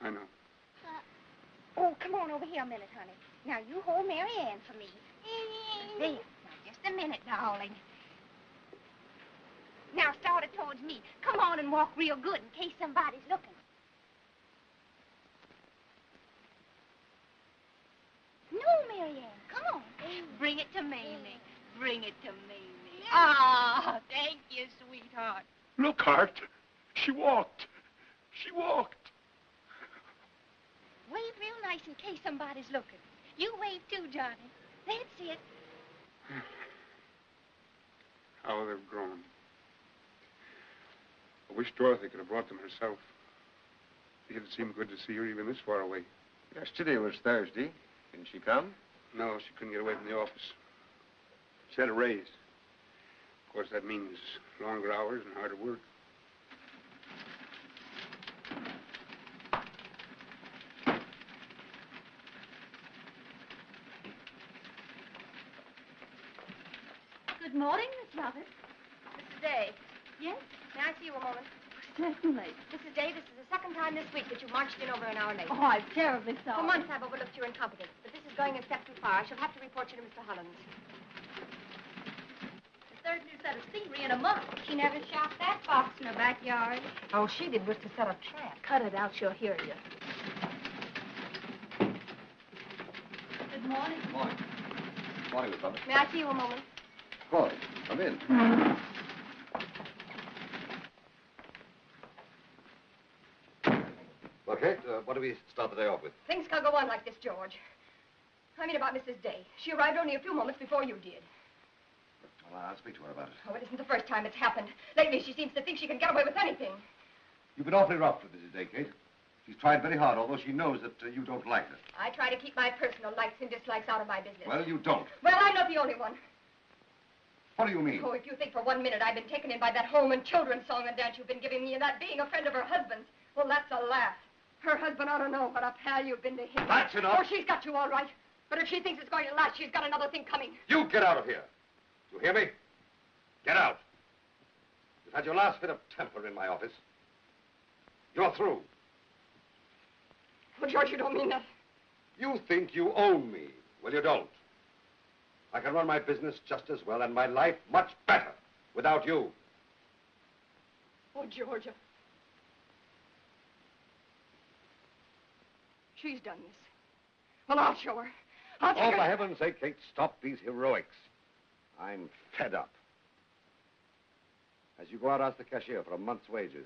I know. Oh, come on over here a minute, honey. Now, you hold Mary Ann for me. There. Now, just a minute, darling. Now, start it towards me. Come on and walk real good in case somebody's looking. No, Mary Ann. Come on. Bring it to Mamie. Bring it to Mamie. Ah, thank you, sweetheart. Look, Hart. She walked. She walked. Wave real nice in case somebody's looking. You wave too, Johnny. That's it. How they've grown. I wish Dorothy could have brought them herself. It seemed good to see her even this far away. Yesterday was Thursday. Didn't she come? No, she couldn't get away from the office. She had a raise. Of course, that means longer hours and harder work. Good morning, Miss Lovett. Mrs. Day. Yes? May I see you a moment? Certainly. Mrs. Day, this is the second time this week that you marched in over an hour late. Oh, I'm terribly sorry. For months I've overlooked your incompetence, but this is going a step too far. I shall have to report you to Mr. Hollins. The third new set of scenery in a month. She never shot that box in her backyard. All she did was to set a trap. Cut it out, she'll hear you. Good morning. Morning. Morning, Miss Lovett. May I see you a moment? Of course. Come in. Well, Kate, what do we start the day off with? Things can't go on like this, George. I mean about Mrs. Day. She arrived only a few moments before you did. Well, I'll speak to her about it. Oh, it isn't the first time it's happened. Lately, she seems to think she can get away with anything. You've been awfully rough with Mrs. Day, Kate. She's tried very hard, although she knows that you don't like her. I try to keep my personal likes and dislikes out of my business. Well, you don't. Well, I'm not the only one. What do you mean? Oh, if you think for 1 minute I've been taken in by that home and children's song and dance you've been giving me and that being a friend of her husband's, well, that's a laugh. Her husband ought to know what a pal you've been to him. That's enough. Oh, she's got you all right. But if she thinks it's going to last, she's got another thing coming. You get out of here. You hear me? Get out. You've had your last fit of temper in my office. You're through. Oh, George, you don't mean that. You think you own me. Well, you don't. I can run my business just as well and my life much better without you. Oh, Georgia. She's done this. Well, I'll show her. I'll take Oh, her. for heaven's sake, Kate, stop these heroics. I'm fed up. As you go out, ask the cashier for a month's wages.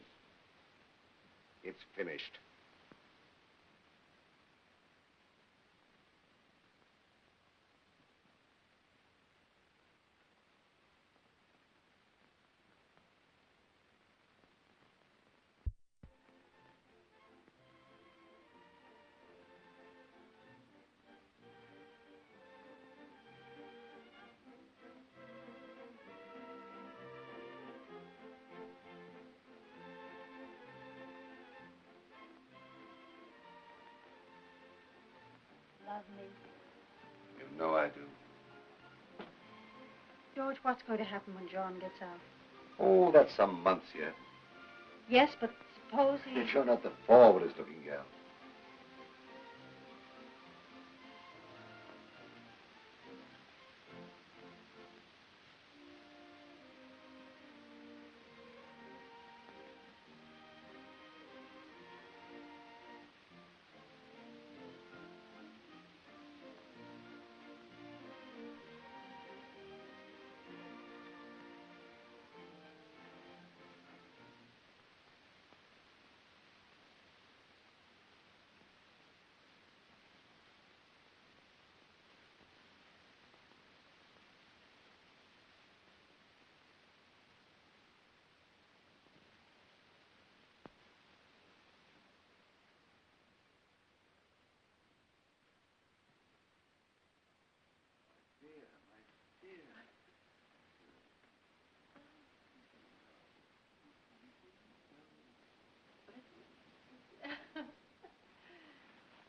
It's finished. Love me. You know I do. George, what's going to happen when John gets out? Oh, that's some months yet. Yes, but suppose he... You're not the forwardest looking gal.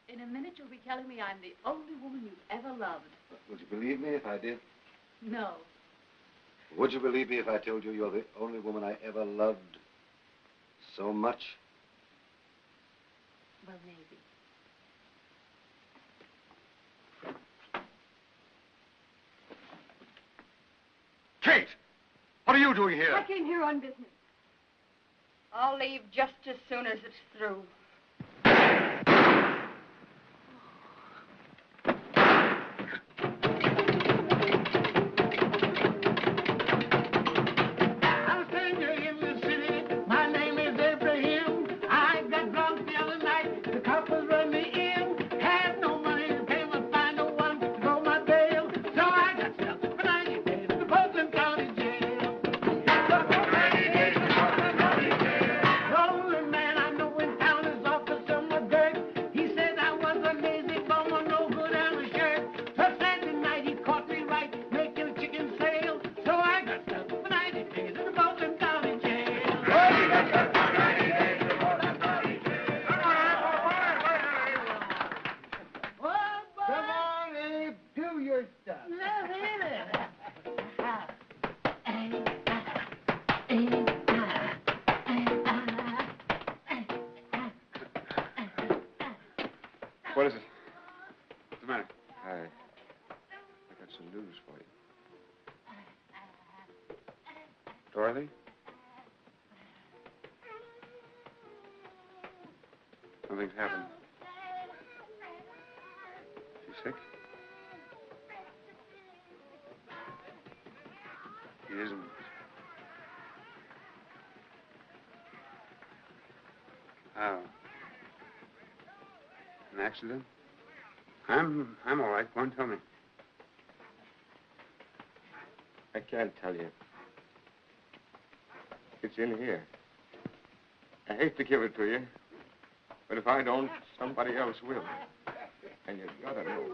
In a minute, you'll be telling me I'm the only woman you've ever loved. Would you believe me if I did? No. Would you believe me if I told you you're the only woman I ever loved so much? Well, maybe. Kate! What are you doing here? I came here on business. I'll leave just as soon as it's through. I'm a stranger in the city. My name is Abraham. I got drunk the other night. The coppers run me in. Had no money to pay my fine, no one to go my bail. So I got stuck for 90 days in the Portland County Jail. The only man I know in town is Officer McGurk. He said What is it? What's the matter? I got some news for you. Dorothy? Something's happened. She's sick? She isn't. How? An accident? I'm all right. Go on, tell me. I can't tell you. It's in here. I hate to give it to you, but if I don't, somebody else will. And you've got to know.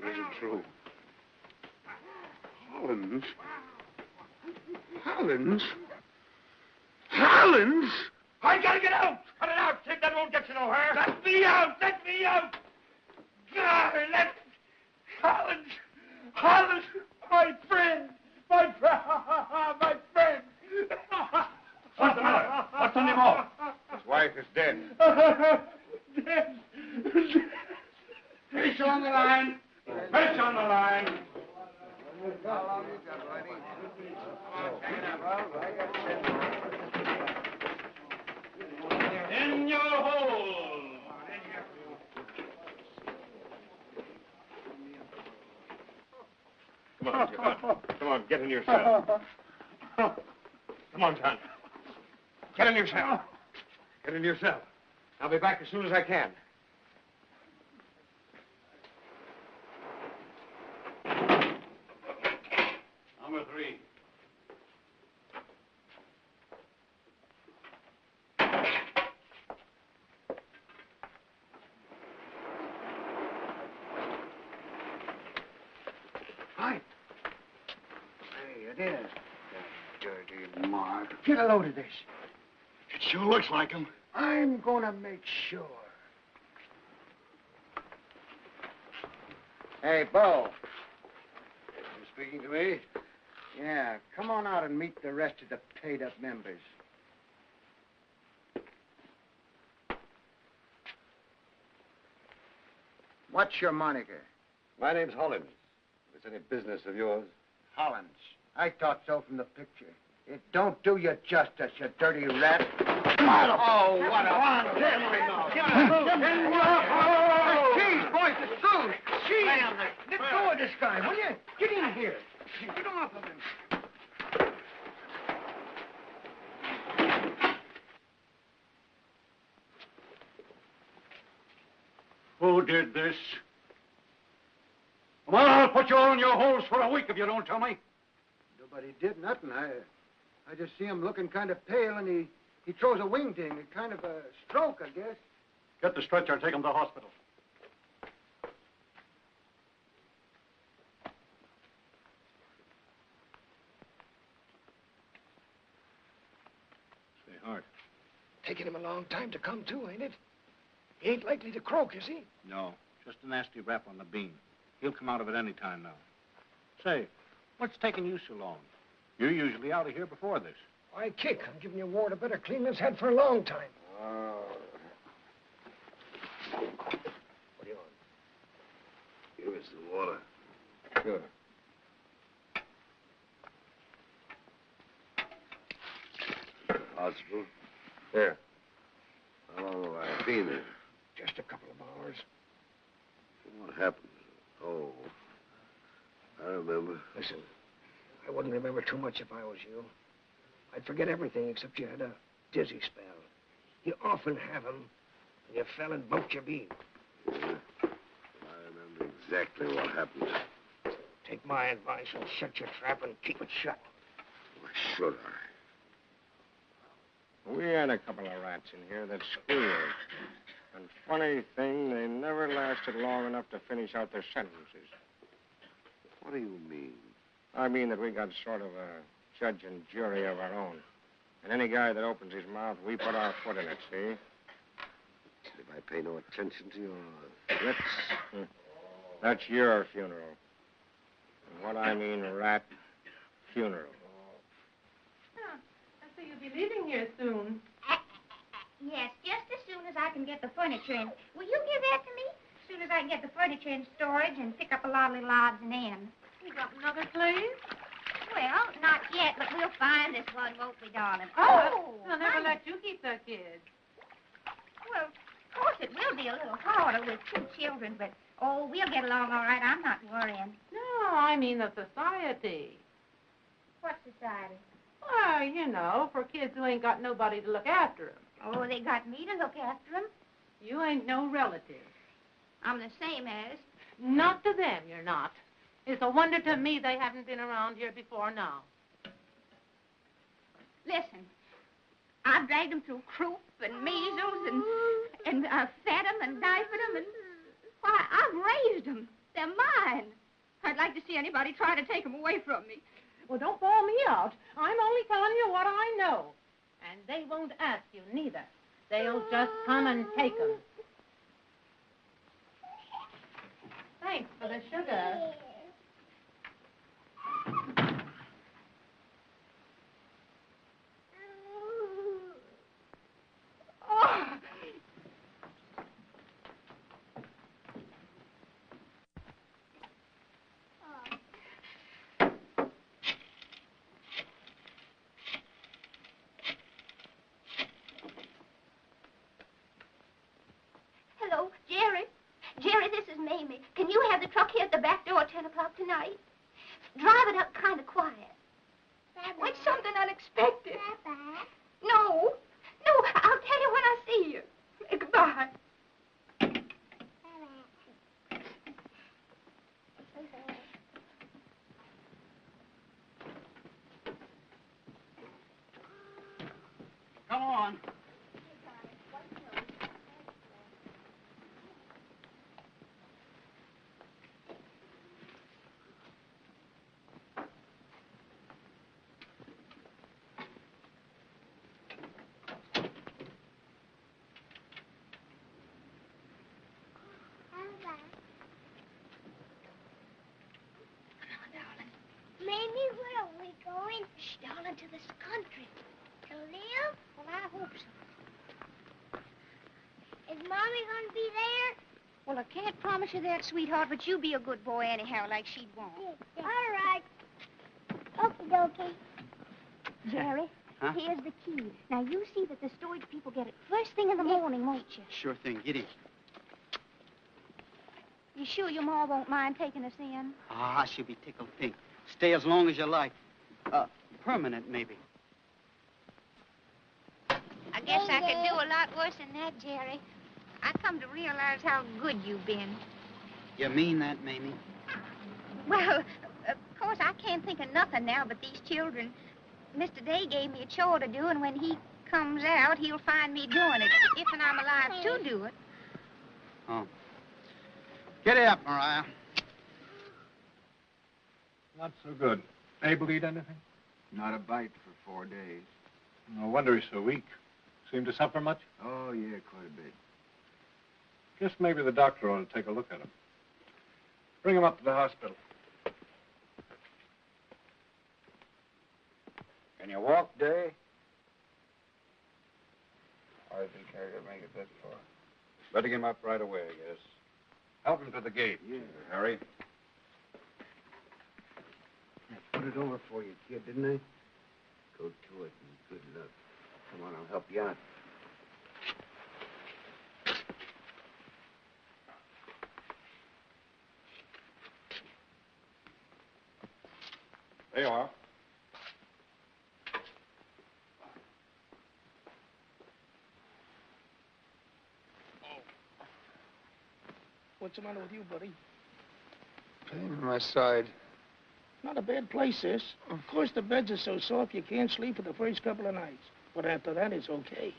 It isn't true. Hollins? Hollins? Hollins? I gotta get out! Cut it out, kid. That won't get you nowhere. Let me out! Let me out! God, Hollins! Hollins! My friend! My friend! My friend! What's the matter? What's on him off? His wife is dead. Dead! Fish on the line! Fish on the line! In your hole! Come on, John. Come on, get in your cell. Come on, John. Get in your cell. Get in your cell. I'll be back as soon as I can. Number 3. Hi. Hey, it is. That dirty mark. Get a load of this. It sure looks like him. I'm gonna make sure. Hey, Bo. You speaking to me? Yeah, come on out and meet the rest of the paid-up members. What's your moniker? My name's Hollins. If it's any business of yours. Hollins. I thought so from the picture. It don't do you justice, you dirty rat. Oh, what a... Jeez, boys, it's true. Jeez. Let go of this guy, will you? Get in here. Get off of him. Who did this? Well, I'll put you all in your holes for a week if you don't tell me. Nobody did nothing. I just see him looking kind of pale, and he throws a wing ding, a kind of a stroke, I guess. Get the stretcher, take him to the hospital. Say, Hart. Taking him a long time to come to, ain't it? He ain't likely to croak, is he? No, just a nasty rap on the beam. He'll come out of it any time now. Say, what's taking you so long? You're usually out of here before this. Why, Kick, I'm giving you ward to better clean this head for a long time. What do you want? Give us the water. Sure. Hospital? Here. How long have I been there? Just a couple of hours. What happened? Oh, I remember. Listen, I wouldn't remember too much if I was you. I'd forget everything except you had a dizzy spell. You often have 'em, and you fell and bumped your beam. Yeah, I remember exactly what happened. Take my advice and shut your trap and keep it shut. Why should I? We had a couple of rats in here that squealed. And funny thing, they never lasted long enough to finish out their sentences. What do you mean? I mean that we got sort of a judge and jury of our own. And any guy that opens his mouth, we put our foot in it, see? if I pay no attention to your threats. That's your funeral. And what I mean, rat, funeral. Huh. I see you'll be leaving here soon. Yes, just as soon as I can get the furniture in. Will you give that to me? As soon as I can get the furniture in storage and pick up a lot of little odds and ends. You got another place? Well, not yet, but we'll find this one, won't we, darling? They'll never let you keep their kids. Well, of course it will be a little harder with 2 children, but, we'll get along all right. I'm not worrying. No, I mean the society. What society? Well, you know, for kids who ain't got nobody to look after them. Oh, they got me to look after them. You ain't no relative. I'm the same as. Not to them, you're not. It's a wonder to me they haven't been around here before now. Listen, I've dragged them through croup and measles and fed them and diapered them and, why, I've raised them. They're mine. I'd like to see anybody try to take them away from me. Well, don't bawl me out. I'm only telling you what I know. And they won't ask you neither. They'll just come and take them. Thanks for the sugar. Hello, Jerry. Jerry, this is Mamie. Can you have the truck here at the back door at 10 o'clock tonight? Drive it up kind of quiet. Baba. It's something unexpected. Baba. No. No, I'll tell you when I see you. Goodbye. Come on. Mamie, where are we going? Shh, darling, to this country. To live? Well, I hope so. Is Mommy going to be there? Well, I can't promise you that, sweetheart, but you be a good boy anyhow, like she'd want. All right. Okie dokie. Jerry, Huh? here's the key. Now, you see that the storage people get it first thing in the morning, won't you? Sure thing. Get in. You sure your ma won't mind taking us in? Ah, she'll be tickled pink. Stay as long as you like. Permanent, maybe. I guess I could do a lot worse than that, Jerry. I come to realize how good you've been. You mean that, Mamie? Well, of course, I can't think of nothing now but these children. Mr. Day gave me a chore to do, and when he comes out, he'll find me doing it, if and I'm alive to do it. Oh. Get up, Mariah. Not so good. Able to eat anything? Not a bite for 4 days. No wonder he's so weak. Seem to suffer much? Oh, yeah, quite a bit. Guess maybe the doctor ought to take a look at him. Bring him up to the hospital. Can you walk, Day? I think I can make it that far. Better get him up right away, I guess. Help him to the gate. Yeah. Harry. I put it over for you, kid, didn't I? Go to it and good luck. Come on, I'll help you out. There you are. What's the matter with you, buddy? Pain in my side. Not a bad place, sis. Of course, the beds are so soft you can't sleep for the first couple of nights. But after that, it's okay.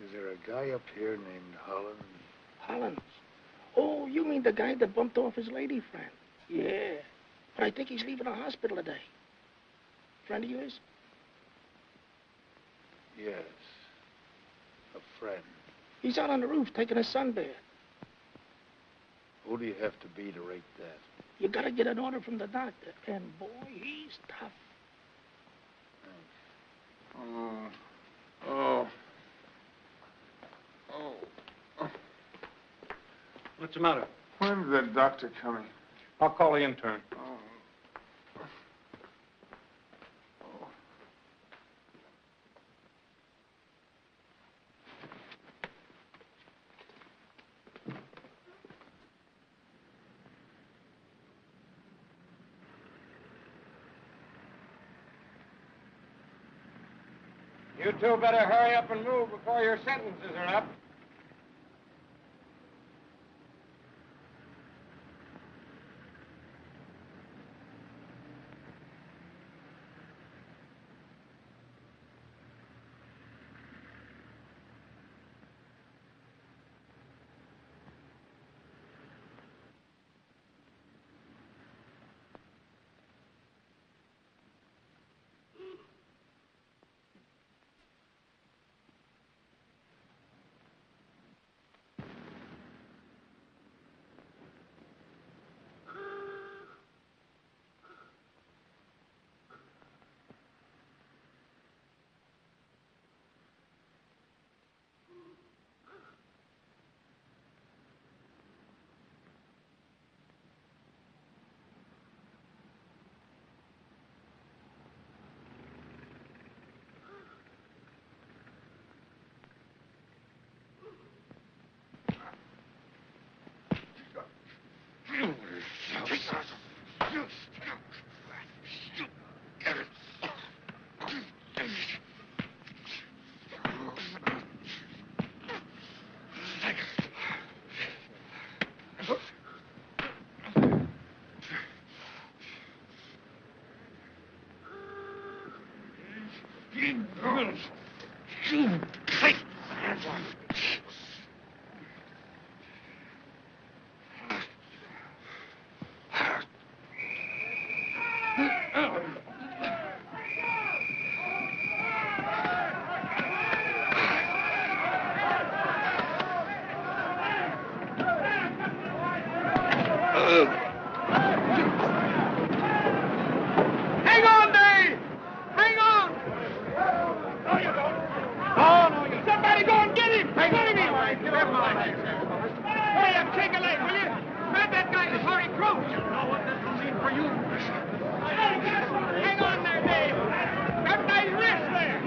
Is there a guy up here named Holland? Hollins? Oh, you mean the guy that bumped off his lady friend? Yeah. But I think he's leaving the hospital today. Friend of yours? Yes. A Fred? He's out on the roof taking a sunbath. Who do you have to be to rate that? You gotta get an order from the doctor. And boy, he's tough. What's the matter? When's the doctor coming? I'll call the intern. You two better hurry up and move before your sentences are up. Hang on, Dave! Hang on! No, you don't. Oh, no, you... Somebody go and get him! Get him! Hurry up, take a leg, will you? Grab that guy before he croaks. You know what this will mean for you. Hang on there, Dave. Grab guy's wrist there.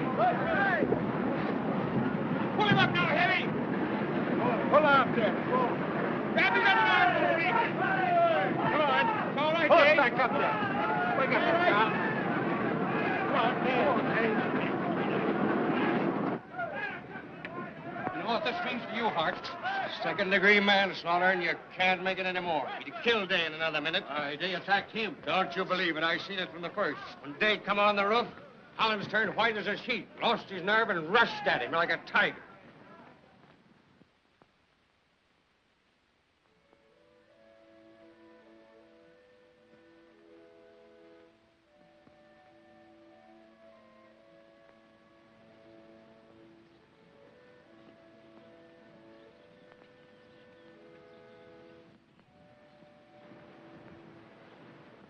Pull him up now, Heavy. Pull up there. Grab his other arm, Heavy. Come on. It's all right, Dave. Back up there. Wake up there, now. Come on, Dave. You know what this means for you, Hart? Second-degree manslaughter, and you can't make it anymore. He'd kill Day in another minute. Day attacked him. Don't you believe it? I seen it from the first. When Day come on the roof, Hollins turned white as a sheet, lost his nerve, and rushed at him like a tiger.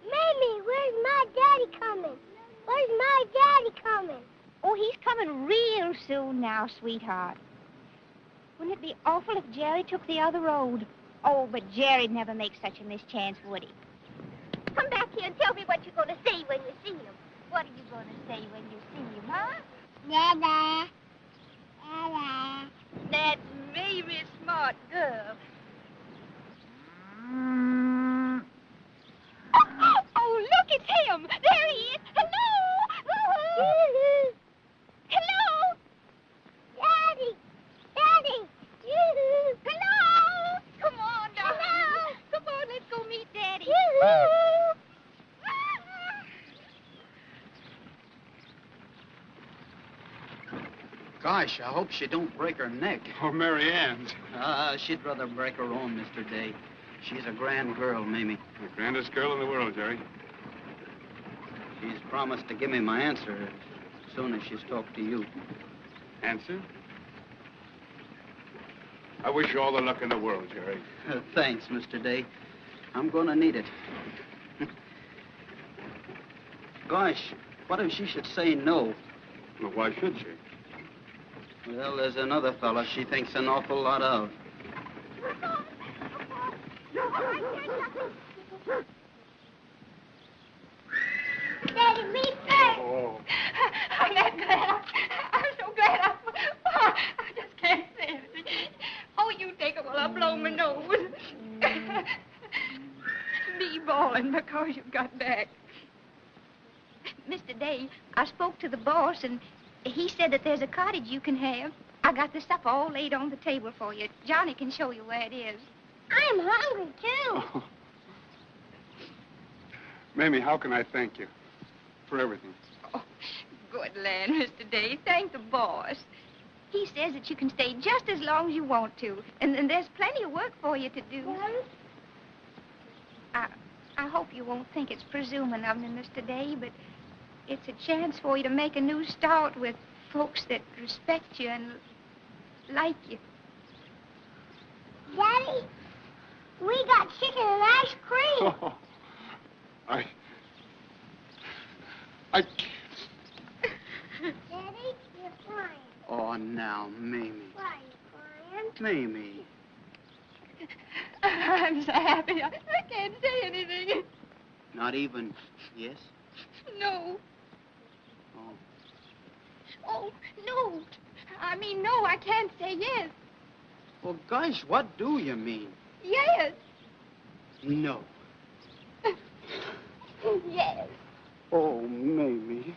Mamie, where's my daddy coming? Where's my daddy coming? Oh, he's coming real soon now, sweetheart. Wouldn't it be awful if Jerry took the other road? Oh, but Jerry'd never make such a mischance, would he? Come back here and tell me what you're going to say when you see him. What are you going to say when you see him, huh? Dada. Dada. That's very smart girl. Oh, look, it's him. There he is. Hello. Hello. Daddy. Daddy. Hello. Come on, darling. Hello. Come on, let's go meet Daddy. Gosh, I hope she don't break her neck. Oh, Mary Ann's. She'd rather break her own, Mr. Day. She's a grand girl, Mamie. The grandest girl in the world, Jerry. She's promised to give me my answer as soon as she's talked to you. Answer? I wish you all the luck in the world, Jerry. Thanks, Mr. Day. I'm going to need it. Gosh, what if she should say no? Well, why should she? Well, there's another fella she thinks an awful lot of. Daddy, me first. Oh. I'm that glad. I'm so glad. I just can't say anything. Oh, you take it while I blow my nose. Me bawling because you got back. Mr. Day, I spoke to the boss, and he said that there's a cottage you can have. I got the supper all laid on the table for you. Johnny can show you where it is. I'm hungry, too. Oh. Mamie, how can I thank you for everything? Good land, Mr. Day. Thank the boss. He says that you can stay just as long as you want to, and there's plenty of work for you to do. I hope you won't think it's presuming of me, Mr. Day, but it's a chance for you to make a new start with folks that respect you and like you. Daddy, we got chicken and ice cream. Oh, I Daddy, you're crying. Oh, now, Mamie. Why are you crying? Mamie. I'm so happy. I can't say anything. Not even yes? No. Oh. Oh, no. I mean, no, I can't say yes. Well, gosh, what do you mean? Yes. No. Yes. Oh, Mamie.